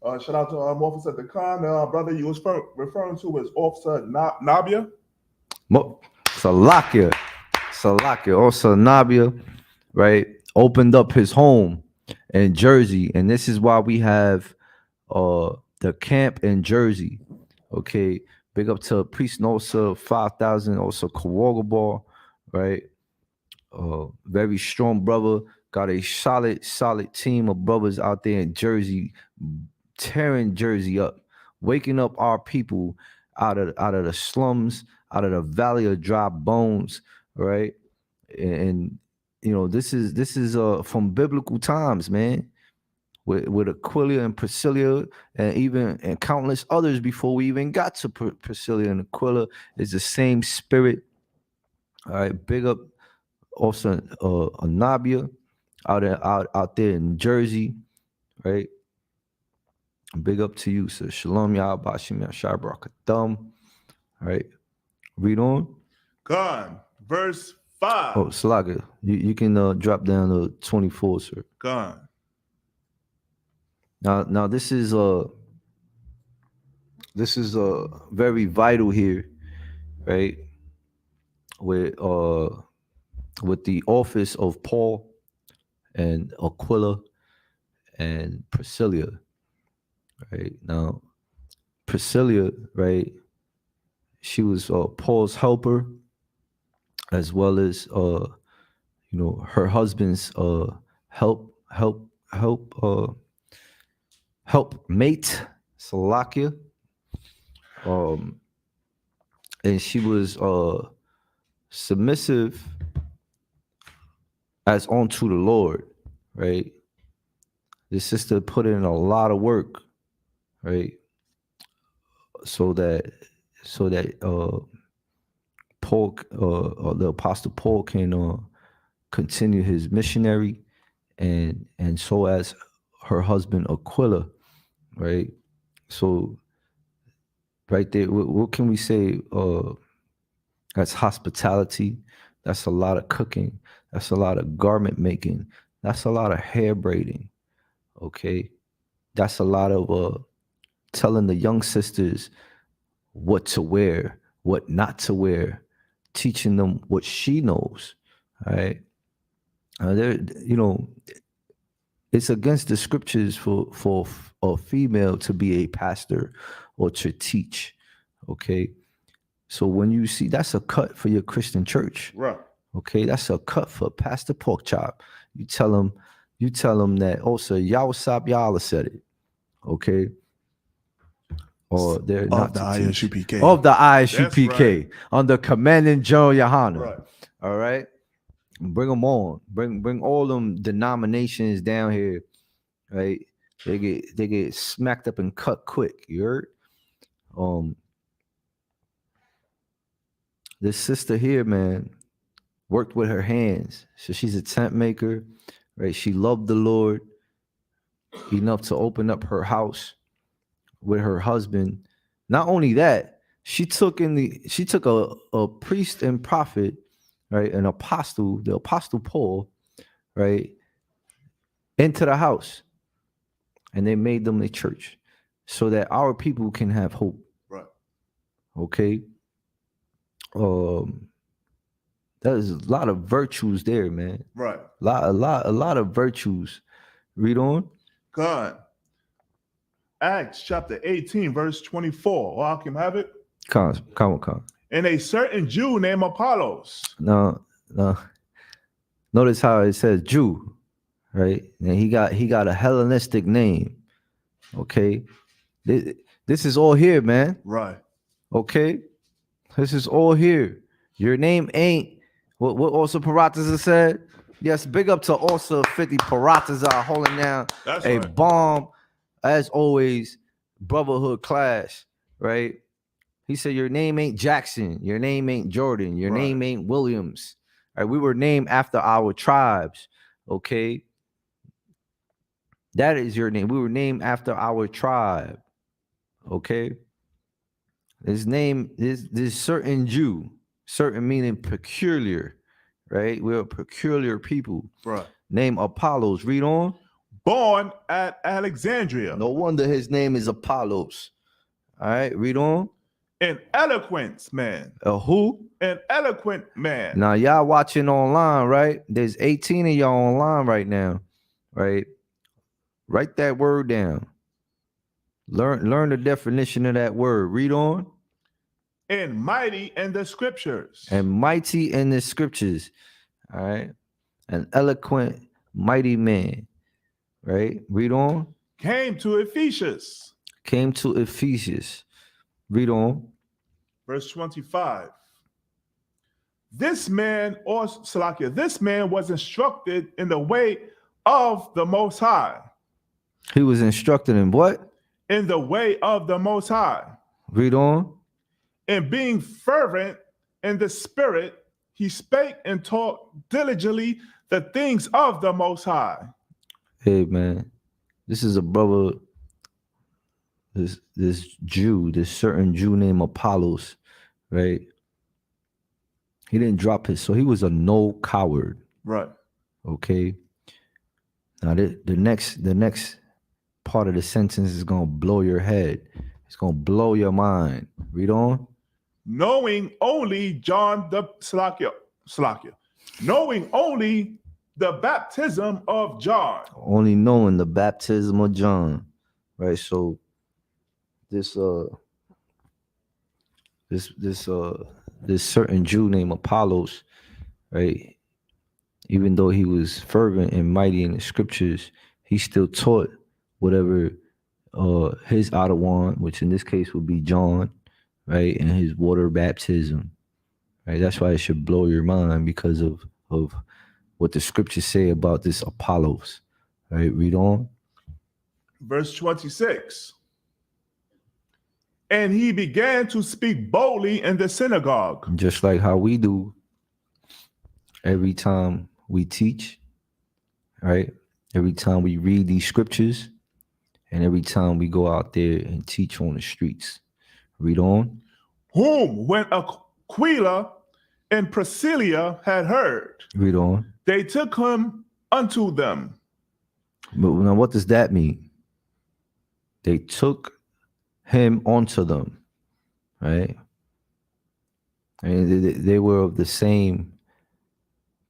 out to Officer Dekan, brother you was referring to as Officer Nabia. Salakia, also Nabia, right, opened up his home in Jersey, and this is why we have the camp in Jersey. Okay, big up to Priest Nosa 5,000, also Kawagabal, right? Very strong brother. Got a solid team of brothers out there in Jersey, tearing Jersey up, waking up our people out of the slums, out of the valley of dry bones, right? And you know, this is from biblical times, man. With Aquila and Priscilla, and countless others before we even got to Priscilla and Aquila. It's the same spirit. All right, big up also Nabia out there in Jersey, right? Big up to you, sir. Shalom Yahbashim Yashai Barakatham. All right, read on. God, verse 5. Oh, Slaga, you can drop down to 24, sir. God. Now this is very vital here, right? With the office of Paul and Aquila and Priscilla, right? Now, Priscilla, right? She was Paul's helper, as well as her husband's helpmate, Salakia. And she was submissive as unto the Lord, right? The sister put in a lot of work, right? So that Paul, the Apostle Paul, can continue his missionary, and so as her husband Aquila, right? So right there, what can we say? That's hospitality. That's a lot of cooking. That's a lot of garment making. That's a lot of hair braiding. Okay, that's a lot of telling the young sisters what to wear, what not to wear, teaching them what she knows. All right, it's against the scriptures for a female to be a pastor or to teach. Okay, so when you see, that's a cut for your Christian church. Right. Okay, that's a cut for Pastor Porkchop. You tell him that also Yahweh Sab Yahweh said it. Okay. or they're Of not the to teach. ISUPK. Of the That's ISUPK under Commanding General Yohana. Right. All right, bring them on. Bring all them denominations down here. Right, they get smacked up and cut quick. You heard? This sister here, man, worked with her hands. So she's a tent maker, right? She loved the Lord enough to open up her house with her husband. Not only that, she took a priest and prophet, right, an apostle, the apostle Paul, right, into the house, and they made them a church so that our people can have hope. Right. Okay. There's a lot of virtues there, man. Right. A lot of virtues. Read on. God. Acts chapter 18, verse 24. Or I can have it. Come. And a certain Jew named Apollos. No. Notice how it says Jew, right? And he got a Hellenistic name. Okay. This is all here, man. Right. Okay. This is all here. Your name ain't what Osa Parataza said. Yes, big up to Osa 50 Parataza holding down That's a right. bomb. As always, brotherhood clash, right? He said, your name ain't Jackson. Your name ain't Jordan. Your Right. name ain't Williams. All right, we were named after our tribes, okay? That is your name. We were named after our tribe, okay? His name is this certain Jew, certain meaning peculiar, right? We're a peculiar people. Right. Named Apollos. Read on. Born at Alexandria. No wonder his name is Apollos. All right, read on. An eloquent man. A who? An eloquent man. Now, y'all watching online, right? There's 18 of y'all online right now, right? Write that word down. Learn the definition of that word. Read on. And mighty in the scriptures. And mighty in the scriptures. All right. An eloquent, mighty man. Right? Read on. Came to Ephesus. Came to Ephesus. Read on. Verse 25. This man was instructed in the way of the Most High. He was instructed in what? In the way of the Most High. Read on. And being fervent in the spirit, he spake and taught diligently the things of the Most High. Hey, man, this is a brother, this Jew, this certain Jew named Apollos, right? He didn't drop his, so he was a no coward. Right. Okay. Now the next part of the sentence is gonna blow your head. It's gonna blow your mind. Read on. Knowing only John the Slakia. Knowing only the baptism of John. Only knowing the baptism of John. Right. So this certain Jew named Apollos, right? Even though he was fervent and mighty in the scriptures, he still taught whatever his Adawan, which in this case would be John, right, and his water baptism, right? That's why it should blow your mind because of what the scriptures say about this Apollos, right? Read on. Verse 26. And he began to speak boldly in the synagogue. Just like how we do every time we teach, right? Every time we read these scriptures, and every time we go out there and teach on the streets. Read on. Whom, when Aquila and Priscilla had heard, Read on. they took him unto them. But now what does that mean? They took him onto them, right? I mean, they were of the same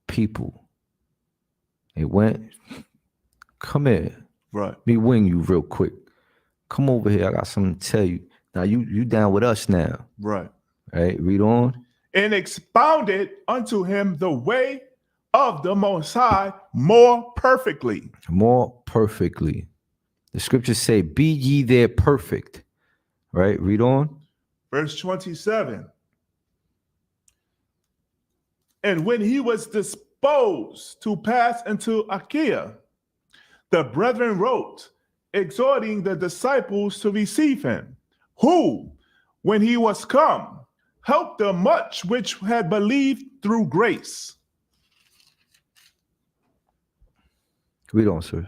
people. They went, come here. Right. Let me wing you real quick. Come over here. I got something to tell you. Now you down with us now. Right. Right. Read on. And expounded unto him the way of the Most High more perfectly. More perfectly. The scriptures say, be ye there perfect. Right? Read on. Verse 27. And when he was disposed to pass into Achaia, the brethren wrote, exhorting the disciples to receive him, who, when he was come, helped them much which had believed through grace. Read on, sir.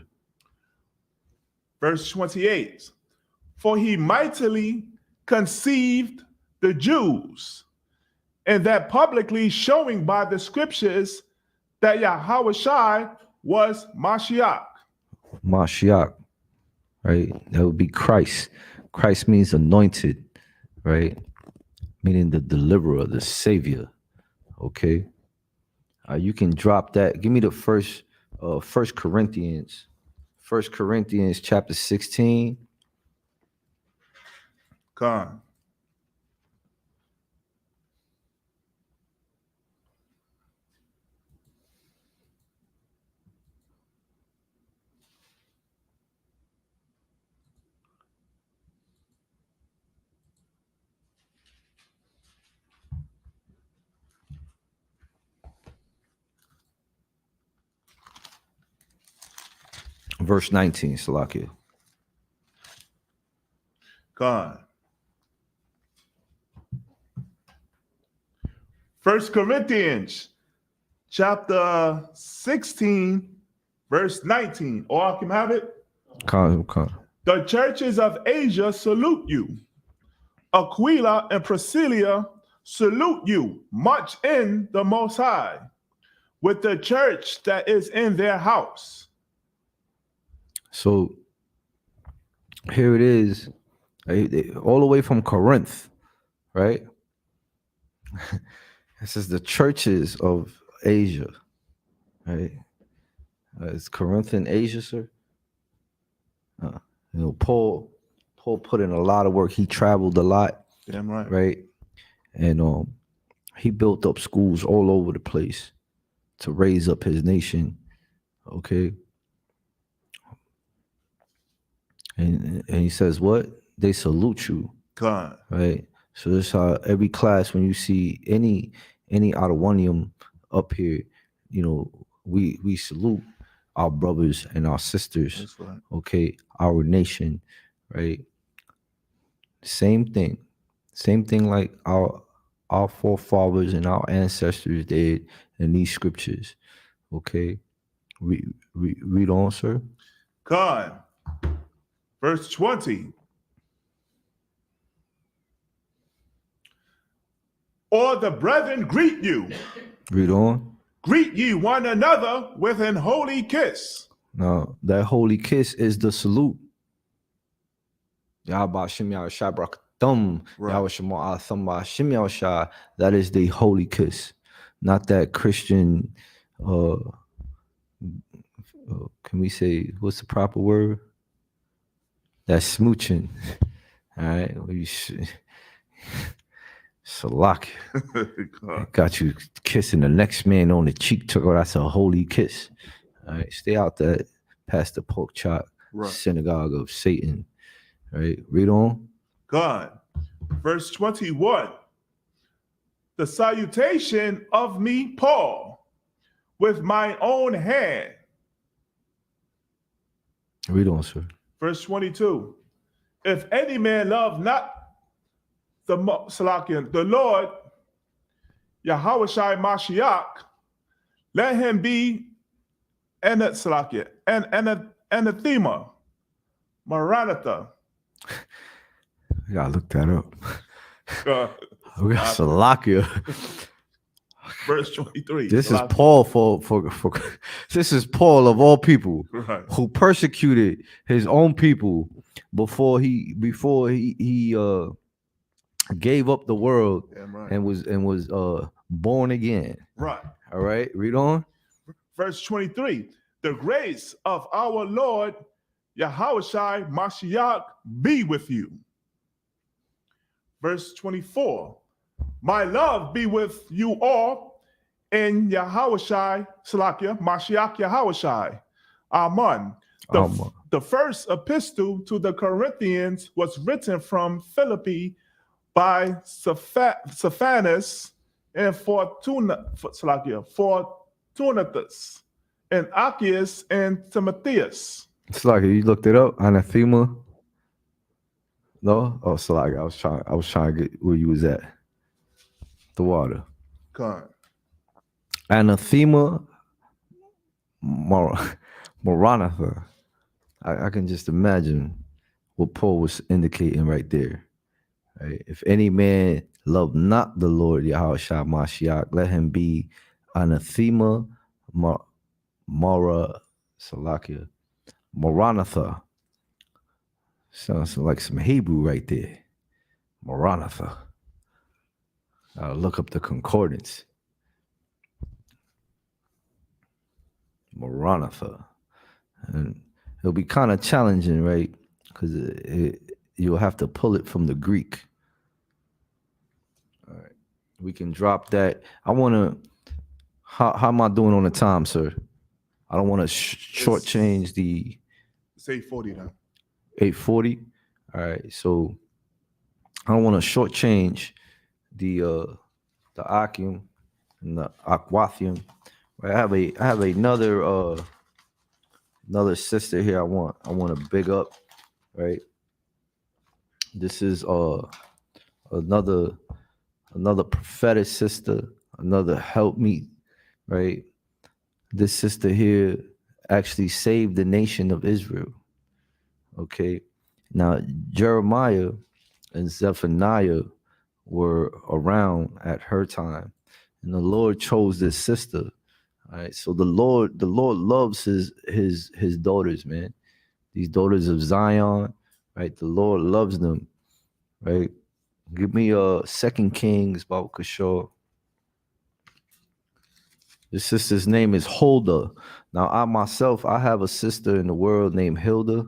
Verse 28. For he mightily conceived the Jews, and that publicly showing by the scriptures that Yahushua was Mashiach. Mashiach, right? That would be Christ. Christ means anointed, right? Meaning the deliverer, the savior. Okay. You can drop that. Give me the first Corinthians. 1 Corinthians chapter 16. Come. Verse 19, Salakia. God. 1 Corinthians chapter 16, verse 19. Or I can have it. Come. The churches of Asia salute you. Aquila and Priscilla salute you much in the Most High, with the church that is in their house. So here it is, all the way from Corinth, right? This is the churches of Asia, right? Is Corinth in Asia, sir? Paul put in a lot of work. He traveled a lot. Damn right. Right? And he built up schools all over the place to raise up his nation. Okay. And he says, what? They salute you. God. Right? So that's how every class, when you see any Adawanium up here, we salute our brothers and our sisters. That's right. Okay, our nation, right? Same thing like our forefathers and our ancestors did in these scriptures. Okay, read on, sir. God. Verse 20. Or the brethren greet you. Read on. Greet ye one another with an holy kiss. Now, that holy kiss is the salute. That is the holy kiss. Not that Christian, can we say, what's the proper word? That's smooching. All right. Salak. Got you kissing the next man on the cheek. That's a holy kiss. All right. Stay out that past the pork chop synagogue of Satan. All right. Read on. God. Verse 21. The salutation of me, Paul, with my own hand. Read on, sir. Verse 22. If any man love not the Lord, Yahushua Mashiach, let him be anathema, Maranatha. We gotta look that up. We got God. Salakia. Verse 23. This is Paul for this is Paul of all people, Right. who persecuted his own people before he gave up the world. Damn right. and was born again. Right. All right, read on. Verse 23. The grace of our Lord Yahushua Mashiach be with you. Verse 24. My love be with you all in Yahushua Salakia, Mashiach Yahushua. Amen. The first epistle to the Corinthians was written from Philippi by Stephanus and Fortunatus and Archias and Timotheus. It's like you looked it up, anathema. No, oh, so like I was trying to get where you was at. The water. Con. Anathema, Maranatha. I can just imagine what Paul was indicating right there. Right? If any man love not the Lord Yahushua Mashiach, let him be anathema, Maranatha. Sounds like some Hebrew right there. Maranatha. I'll look up the concordance. Maranatha. And it'll be kind of challenging, right? Because you'll have to pull it from the Greek. All right. We can drop that. I want to... How am I doing on the time, sir? I don't want to shortchange the... It's 8:40 now. 8:40. All right, so I don't want to shortchange the Akim and the Aquathium. Right, I have another sister here. I want to big up. Right, this is another prophetic sister, another helpmeet. Right, this sister here actually saved the nation of Israel. Okay, now Jeremiah and Zephaniah were around at her time, and the Lord chose this sister. All right, so the Lord loves his daughters, man. These daughters of Zion, right? The Lord loves them, right? Give me 2 Kings, Baruch Kashor. This sister's name is Huldah. Now, I have a sister in the world named Hilda,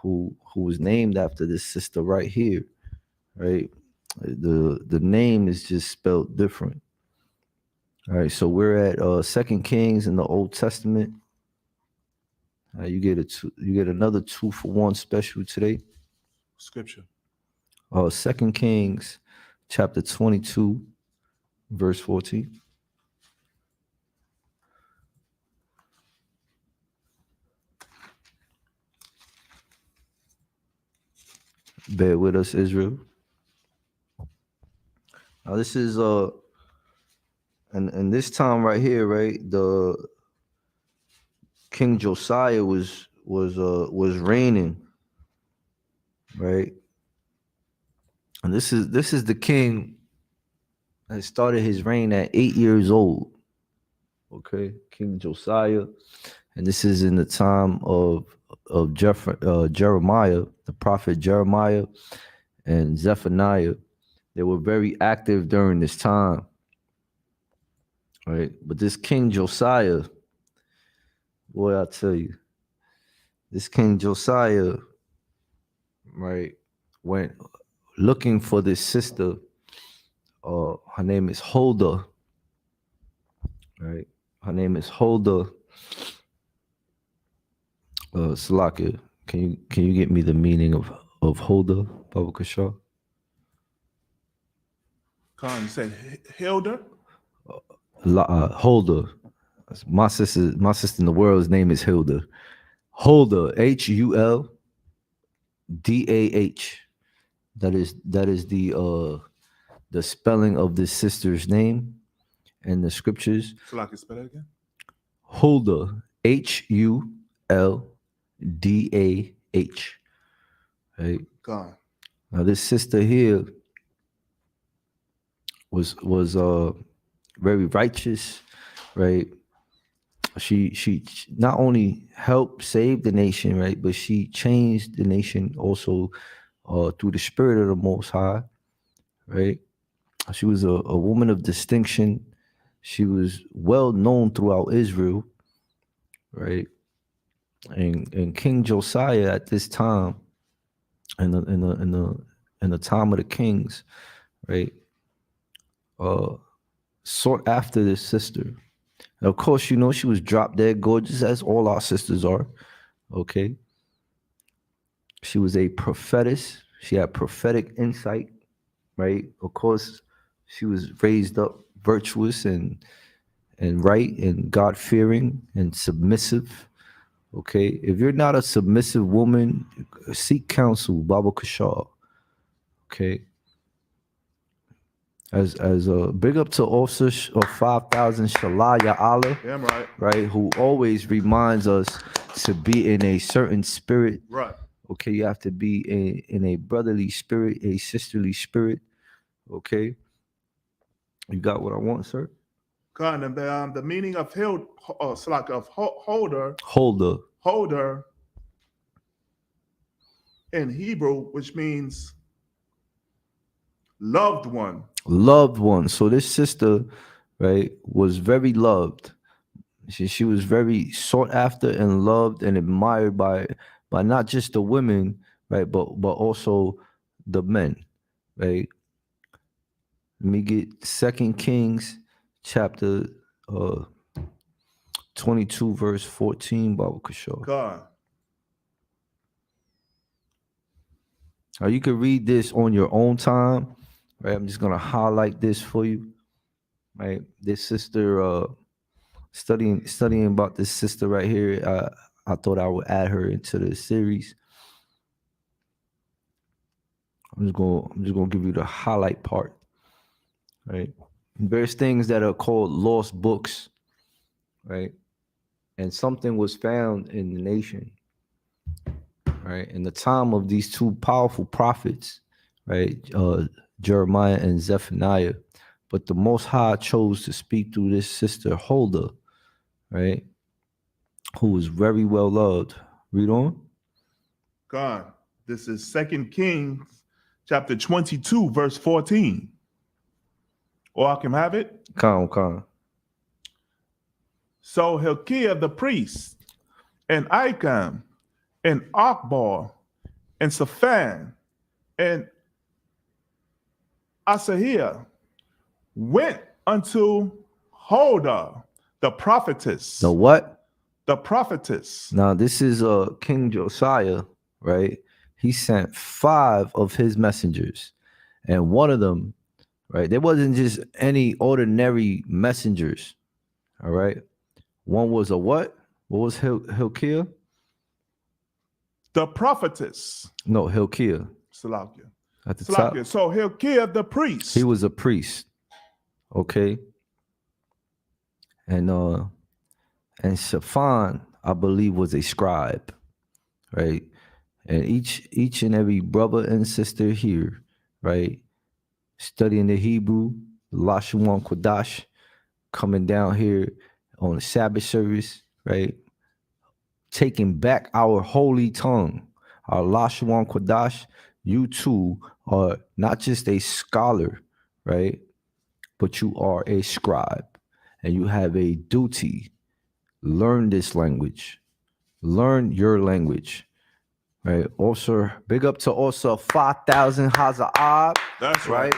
who was named after this sister right here, right? The name is just spelled different. All right, so we're at 2 Kings in the Old Testament. You get another 2-for-1 special today. Scripture. 2 Kings, chapter 22, verse 14. Bear with us, Israel. Now this is and this time right here, right? The King Josiah was reigning, right? And this is the king that started his reign at 8 years old. Okay, King Josiah, and this is in the time of Jeremiah, the prophet Jeremiah, and Zephaniah. They were very active during this time, right? But this King Josiah, boy, I tell you, this King Josiah, right, went looking for this sister. Her name is Huldah, right? Her name is Huldah. Salakia, can you get me the meaning of Huldah, Baba Kashar? Khan, you said Hilda? Huldah. My sister in the world's name is Hilda. Huldah, Huldah. That is the spelling of this sister's name in the scriptures. So I can spell it again? Huldah, Huldah. Right? Gone. Now this sister here was very righteous, right? She not only helped save the nation, right, but she changed the nation also through the spirit of the Most High, right? She was a woman of distinction. She was well known throughout Israel, right? And King Josiah at this time, in the time of the kings, right, sought after this sister. And of course, she was drop dead gorgeous, as all our sisters are, Okay. She was a prophetess. She had prophetic insight, right? Of course, she was raised up virtuous and right and God fearing and submissive. Okay. If you're not a submissive woman, seek counsel, Baba Kashar. Okay. As a big up to Officer of 5,000 Shalaya Allah, Damn right. right? Who always reminds us to be in a certain spirit. Right. Okay, you have to be in a brotherly spirit, a sisterly spirit. Okay, you got what I want, sir. Kind of the meaning of holder, Holder. in Hebrew, which means loved one. Loved one. So this sister, right, was very loved. She was very sought after and loved and admired by not just the women, right, but also the men, right? Let me get 2 Kings chapter 22 verse 14, Baba Kishore. God. Now you can read this on your own time, right? I'm just gonna highlight this for you, right? This sister, studying about this sister right here. I thought I would add her into the series. I'm just gonna give you the highlight part, right? There's things that are called lost books, right? And something was found in the nation, right? In the time of these two powerful prophets, right? Jeremiah and Zephaniah. But the Most High chose to speak through this sister Huldah, right? Who was very well loved. Read on. God. This is 2 Kings chapter 22, verse 14. Or I can have it. Come. So Hilkiah the priest, and Icam, and Akbar, and Saphan, and Asahiah went unto Huldah, the prophetess. The what? The prophetess. Now this is King Josiah, right? He sent 5 of his messengers, and one of them, right? There wasn't just any ordinary messengers. All right. One was a what? What was Hilkiah? The prophetess. No, Hilkiah. Salakia. At the top. So Hilkiah the priest. He was a priest. Okay. And Shaphan, I believe, was a scribe. Right. And each and every brother and sister here, right, studying the Hebrew, Lashawan Kodash, coming down here on the Sabbath service, right, taking back our holy tongue, our Lashawan Kodash. You too are not just a scholar, right, but you are a scribe, and you have a duty. Learn this language. Learn your language. Right. Also, big up to also 5,000 Haza'ab. That's right.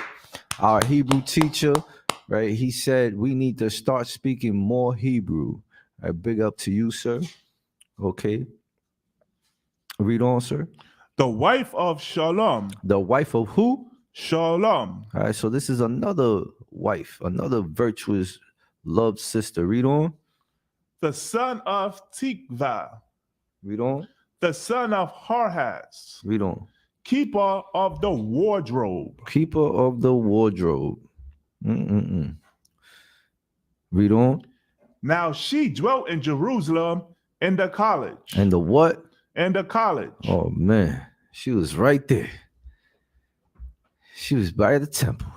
Our Hebrew teacher, right? He said we need to start speaking more Hebrew. Right, big up to you, sir. Okay. Read on, sir. The wife of Shalom. The wife of who? Shalom. All right, so this is another wife, another virtuous, loved sister. Read on. The son of Tikva. Read on. The son of Harhas. Read on. Keeper of the wardrobe. Keeper of the wardrobe. Read on. Now she dwelt in Jerusalem in the college. And the what? In the college. Oh, man. She was right there. She was by the temple.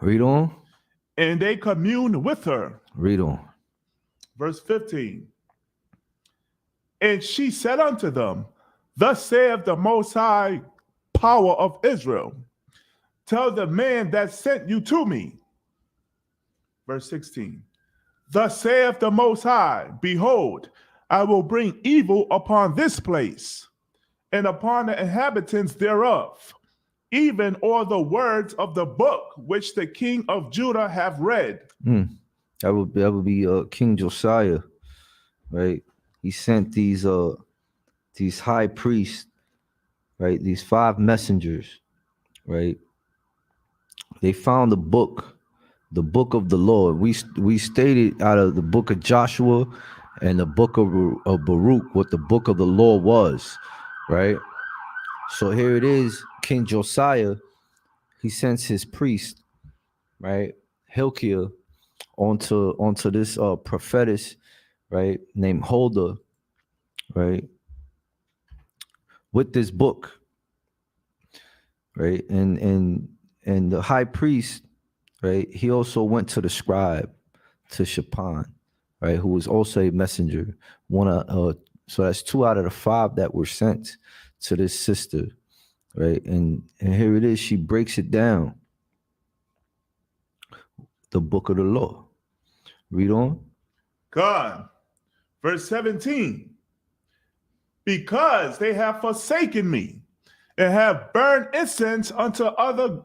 Read on. And they communed with her. Read on. Verse 15. And she said unto them, Thus saith the Most High power of Israel, tell the man that sent you to me. Verse 16. Thus saith the Most High, behold, I will bring evil upon this place and upon the inhabitants thereof, even all the words of the book which the king of Judah have read. That would be King Josiah, right? He sent these these high priests, right? These 5 messengers, right? They found the book of the Lord. We stated out of the book of Joshua and the book of Baruch what the book of the Lord was, right? So here it is, King Josiah, he sends his priest, right, Hilkiah, onto this prophetess, right, named Huldah, right, with this book, right, and the high priest, right, he also went to the scribe, to Shaphan, right, who was also a messenger. So that's 2 out of the 5 that were sent to this sister, right, and here it is. She breaks it down, the book of the law. Read on. God. Verse 17. Because they have forsaken me and have burned incense unto other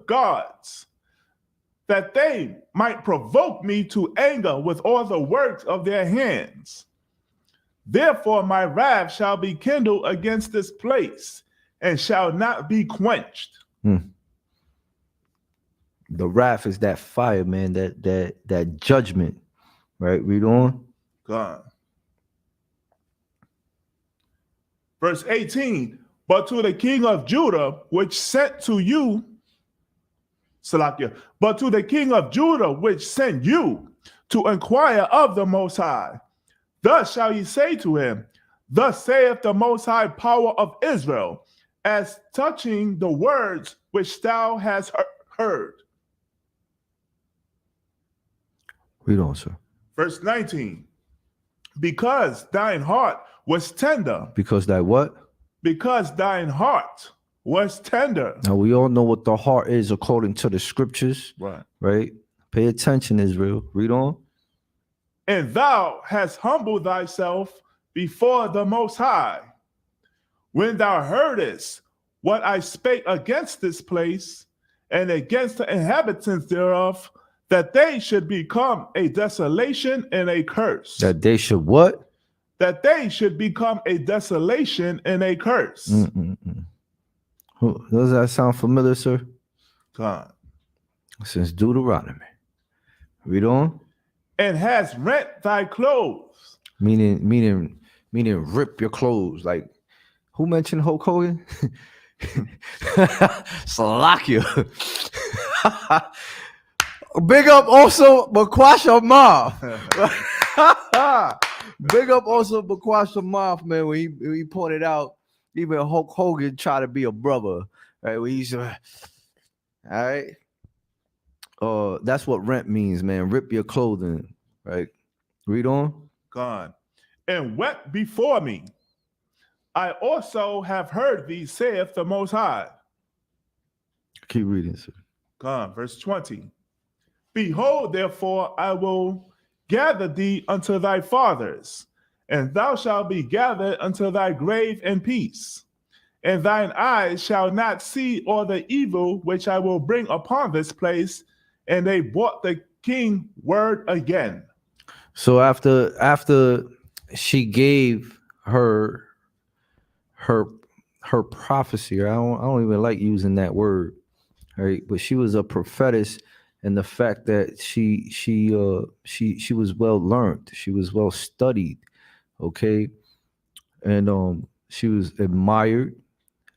gods, that they might provoke me to anger with all the works of their hands. Therefore my wrath shall be kindled against this place and shall not be quenched. The wrath is that fire, man, that judgment, right? Read on. God. Verse 18, but to the king of Judah, which sent to you, Salakia, but to the king of Judah, which sent you to inquire of the Most High, thus shall ye say to him, thus saith the Most High power of Israel, as touching the words which thou hast heard. Read on, sir. Verse 19, because thine heart was tender. Because that what? Because thine heart was tender. Now we all know what the heart is according to the scriptures. Right. Right? Pay attention, Israel. Read on. And thou hast humbled thyself before the Most High, when thou heardest what I spake against this place and against the inhabitants thereof, that they should become a desolation and a curse. That they should what? That they should become a desolation and a curse. Does that sound familiar, sir? God. Since Deuteronomy. Read on. And has rent thy clothes. Meaning rip your clothes. Like, who mentioned Hulk Hogan? Salakia. Big up also Bakwasha Moth. Big up also Bakwasha Moth, man, when he pointed out even Hulk Hogan tried to be a brother, right? When he's all right. That's what rent means, man. Rip your clothing, right? Read on. God. And wept before me. I also have heard thee, saith the Most High. Keep reading, sir. God. Verse 20. Behold, therefore, I will gather thee unto thy fathers, and thou shalt be gathered unto thy grave in peace. And thine eyes shall not see all the evil which I will bring upon this place. And they brought the king word again. So after she gave her prophecy, I don't even like using that word, right? But she was a prophetess. And the fact that she was well learned, she was well studied, okay, and she was admired,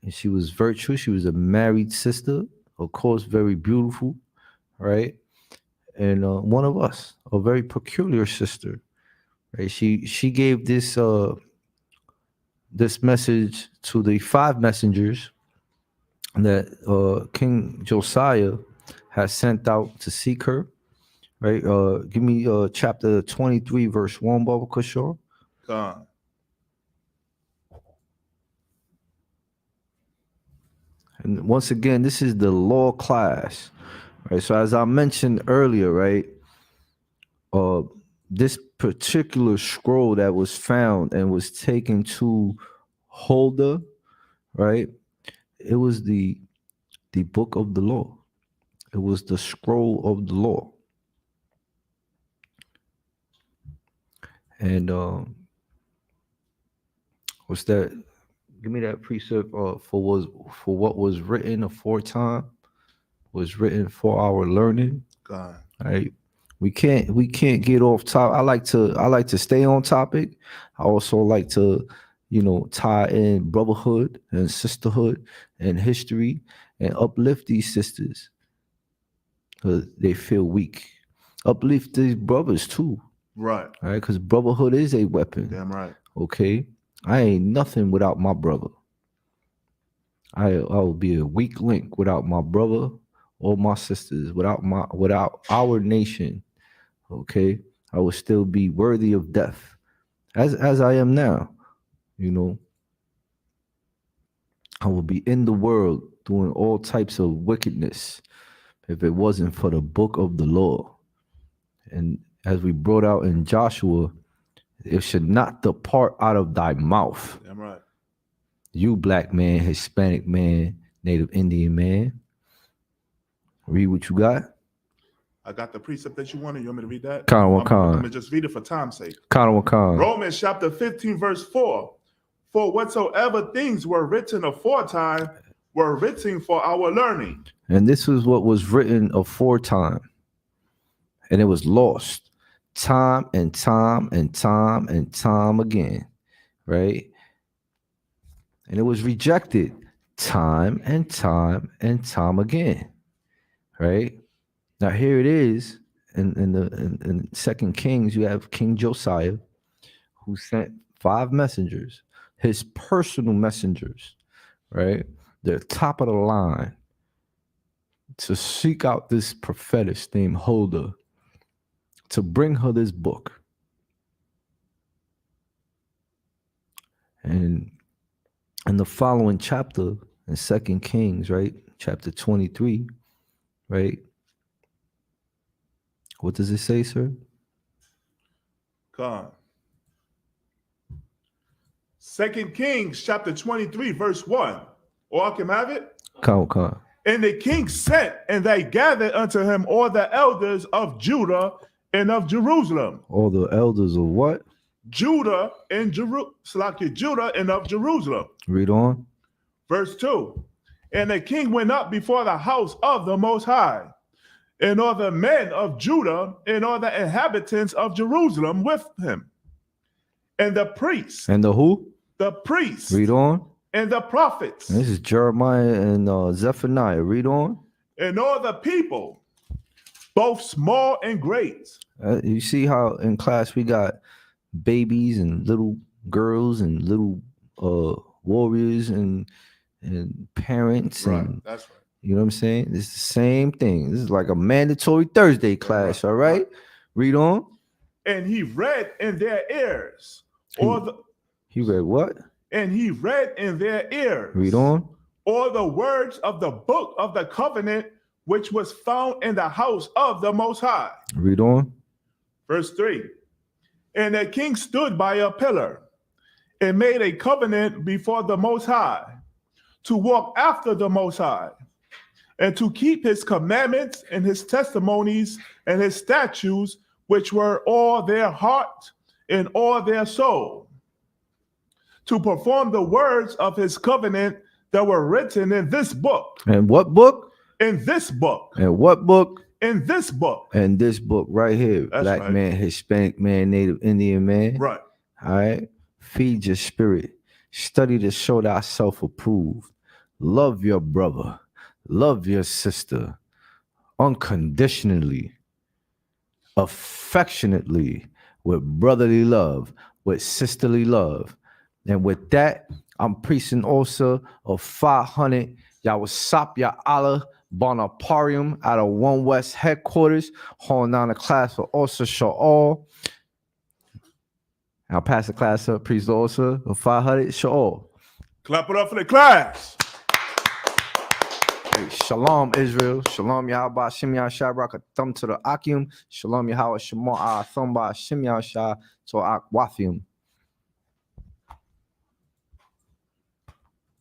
and she was virtuous. She was a married sister, of course, very beautiful, right, and one of us, a very peculiar sister, right. She gave this message to the 5 messengers that King Josiah has sent out to seek her, right? Give me chapter 23, verse 1, Baba Kushor. And once again, this is the law class, right? So as I mentioned earlier, right, this particular scroll that was found and was taken to Huldah, right? It was the book of the law. It was the scroll of the law. And What's that? Give me that precept for what was written aforetime was written for our learning. God. All right. We can't get off top. I like to stay on topic. I also like to, tie in brotherhood and sisterhood and history and uplift these sisters because they feel weak. Uplift these brothers too. Right. All right, because brotherhood is a weapon. Damn right. Okay. I ain't nothing without my brother. I will be a weak link without my brother or my sisters, without our nation. Okay. I will still be worthy of death. As I am now. I will be in the world doing all types of wickedness if it wasn't for the book of the law. And as we brought out in Joshua, it should not depart out of thy mouth. Damn right. You black man, Hispanic man, Native Indian man. Read what you got. I got the precept that you wanted. You want me to read that? Let me just read it for time's sake. Con. Romans chapter 15, verse 4. For whatsoever things were written aforetime were written for our learning. And this was what was written aforetime. And it was lost time and time and time and time again. Right? And it was rejected time and time and time again. Right? Now here it is in 2 Kings, you have King Josiah, who sent 5 messengers, his personal messengers, right? They're top of the line to seek out this prophetess named Huldah, to bring her this book. And in the following chapter, in 2 Kings, right? Chapter 23, right? What does it say, sir? God. 2 Kings chapter 23, verse 1. Or I can have it. Come. And the king sent, and they gathered unto him all the elders of Judah and of Jerusalem. All the elders of what? Judah and Judah and of Jerusalem. Read on. Verse 2. And the king went up before the house of the Most High, and all the men of Judah and all the inhabitants of Jerusalem with him. And the priests. And the who? The priests. Read on. And the prophets. And this is Jeremiah and Zephaniah. Read on. And all the people, both small and great. You see how in class we got babies and little girls and little warriors and parents. Right, and that's right. You know what I'm saying? It's the same thing. This is like a mandatory Thursday class, all right? Read on. And he read in their ears. He read what? And he read in their ears. Read on. All the words of the book of the covenant, which was found in the house of the Most High. Read on. Verse 3. And the king stood by a pillar and made a covenant before the Most High to walk after the Most High, and to keep his commandments and his testimonies and his statutes, which were all their heart and all their soul, to perform the words of his covenant that were written in this book. And what book? In this book. And what book? In this book. And this book right here. That's Black right. man, Hispanic man, Native Indian man. Right. All right. Feed your spirit. Study to show thyself approved. Love your brother. Love your sister unconditionally, affectionately, with brotherly love, with sisterly love. And with that, I'm preaching also of 500 Yawasap Ya Allah Bonaparium out of One West headquarters, holding down a class for Osa Sha'al. I'll pass the class up, priest Osa of 500 Sha'al. Clap it up for the class. Hey, Shalom, Israel. Shalom, Yahweh, Shem Yahshua, Baraka, Thumb to the Akim. Shalom, Yahweh, Shema, Thumba, Shem Yahshua, to Ak Wathium.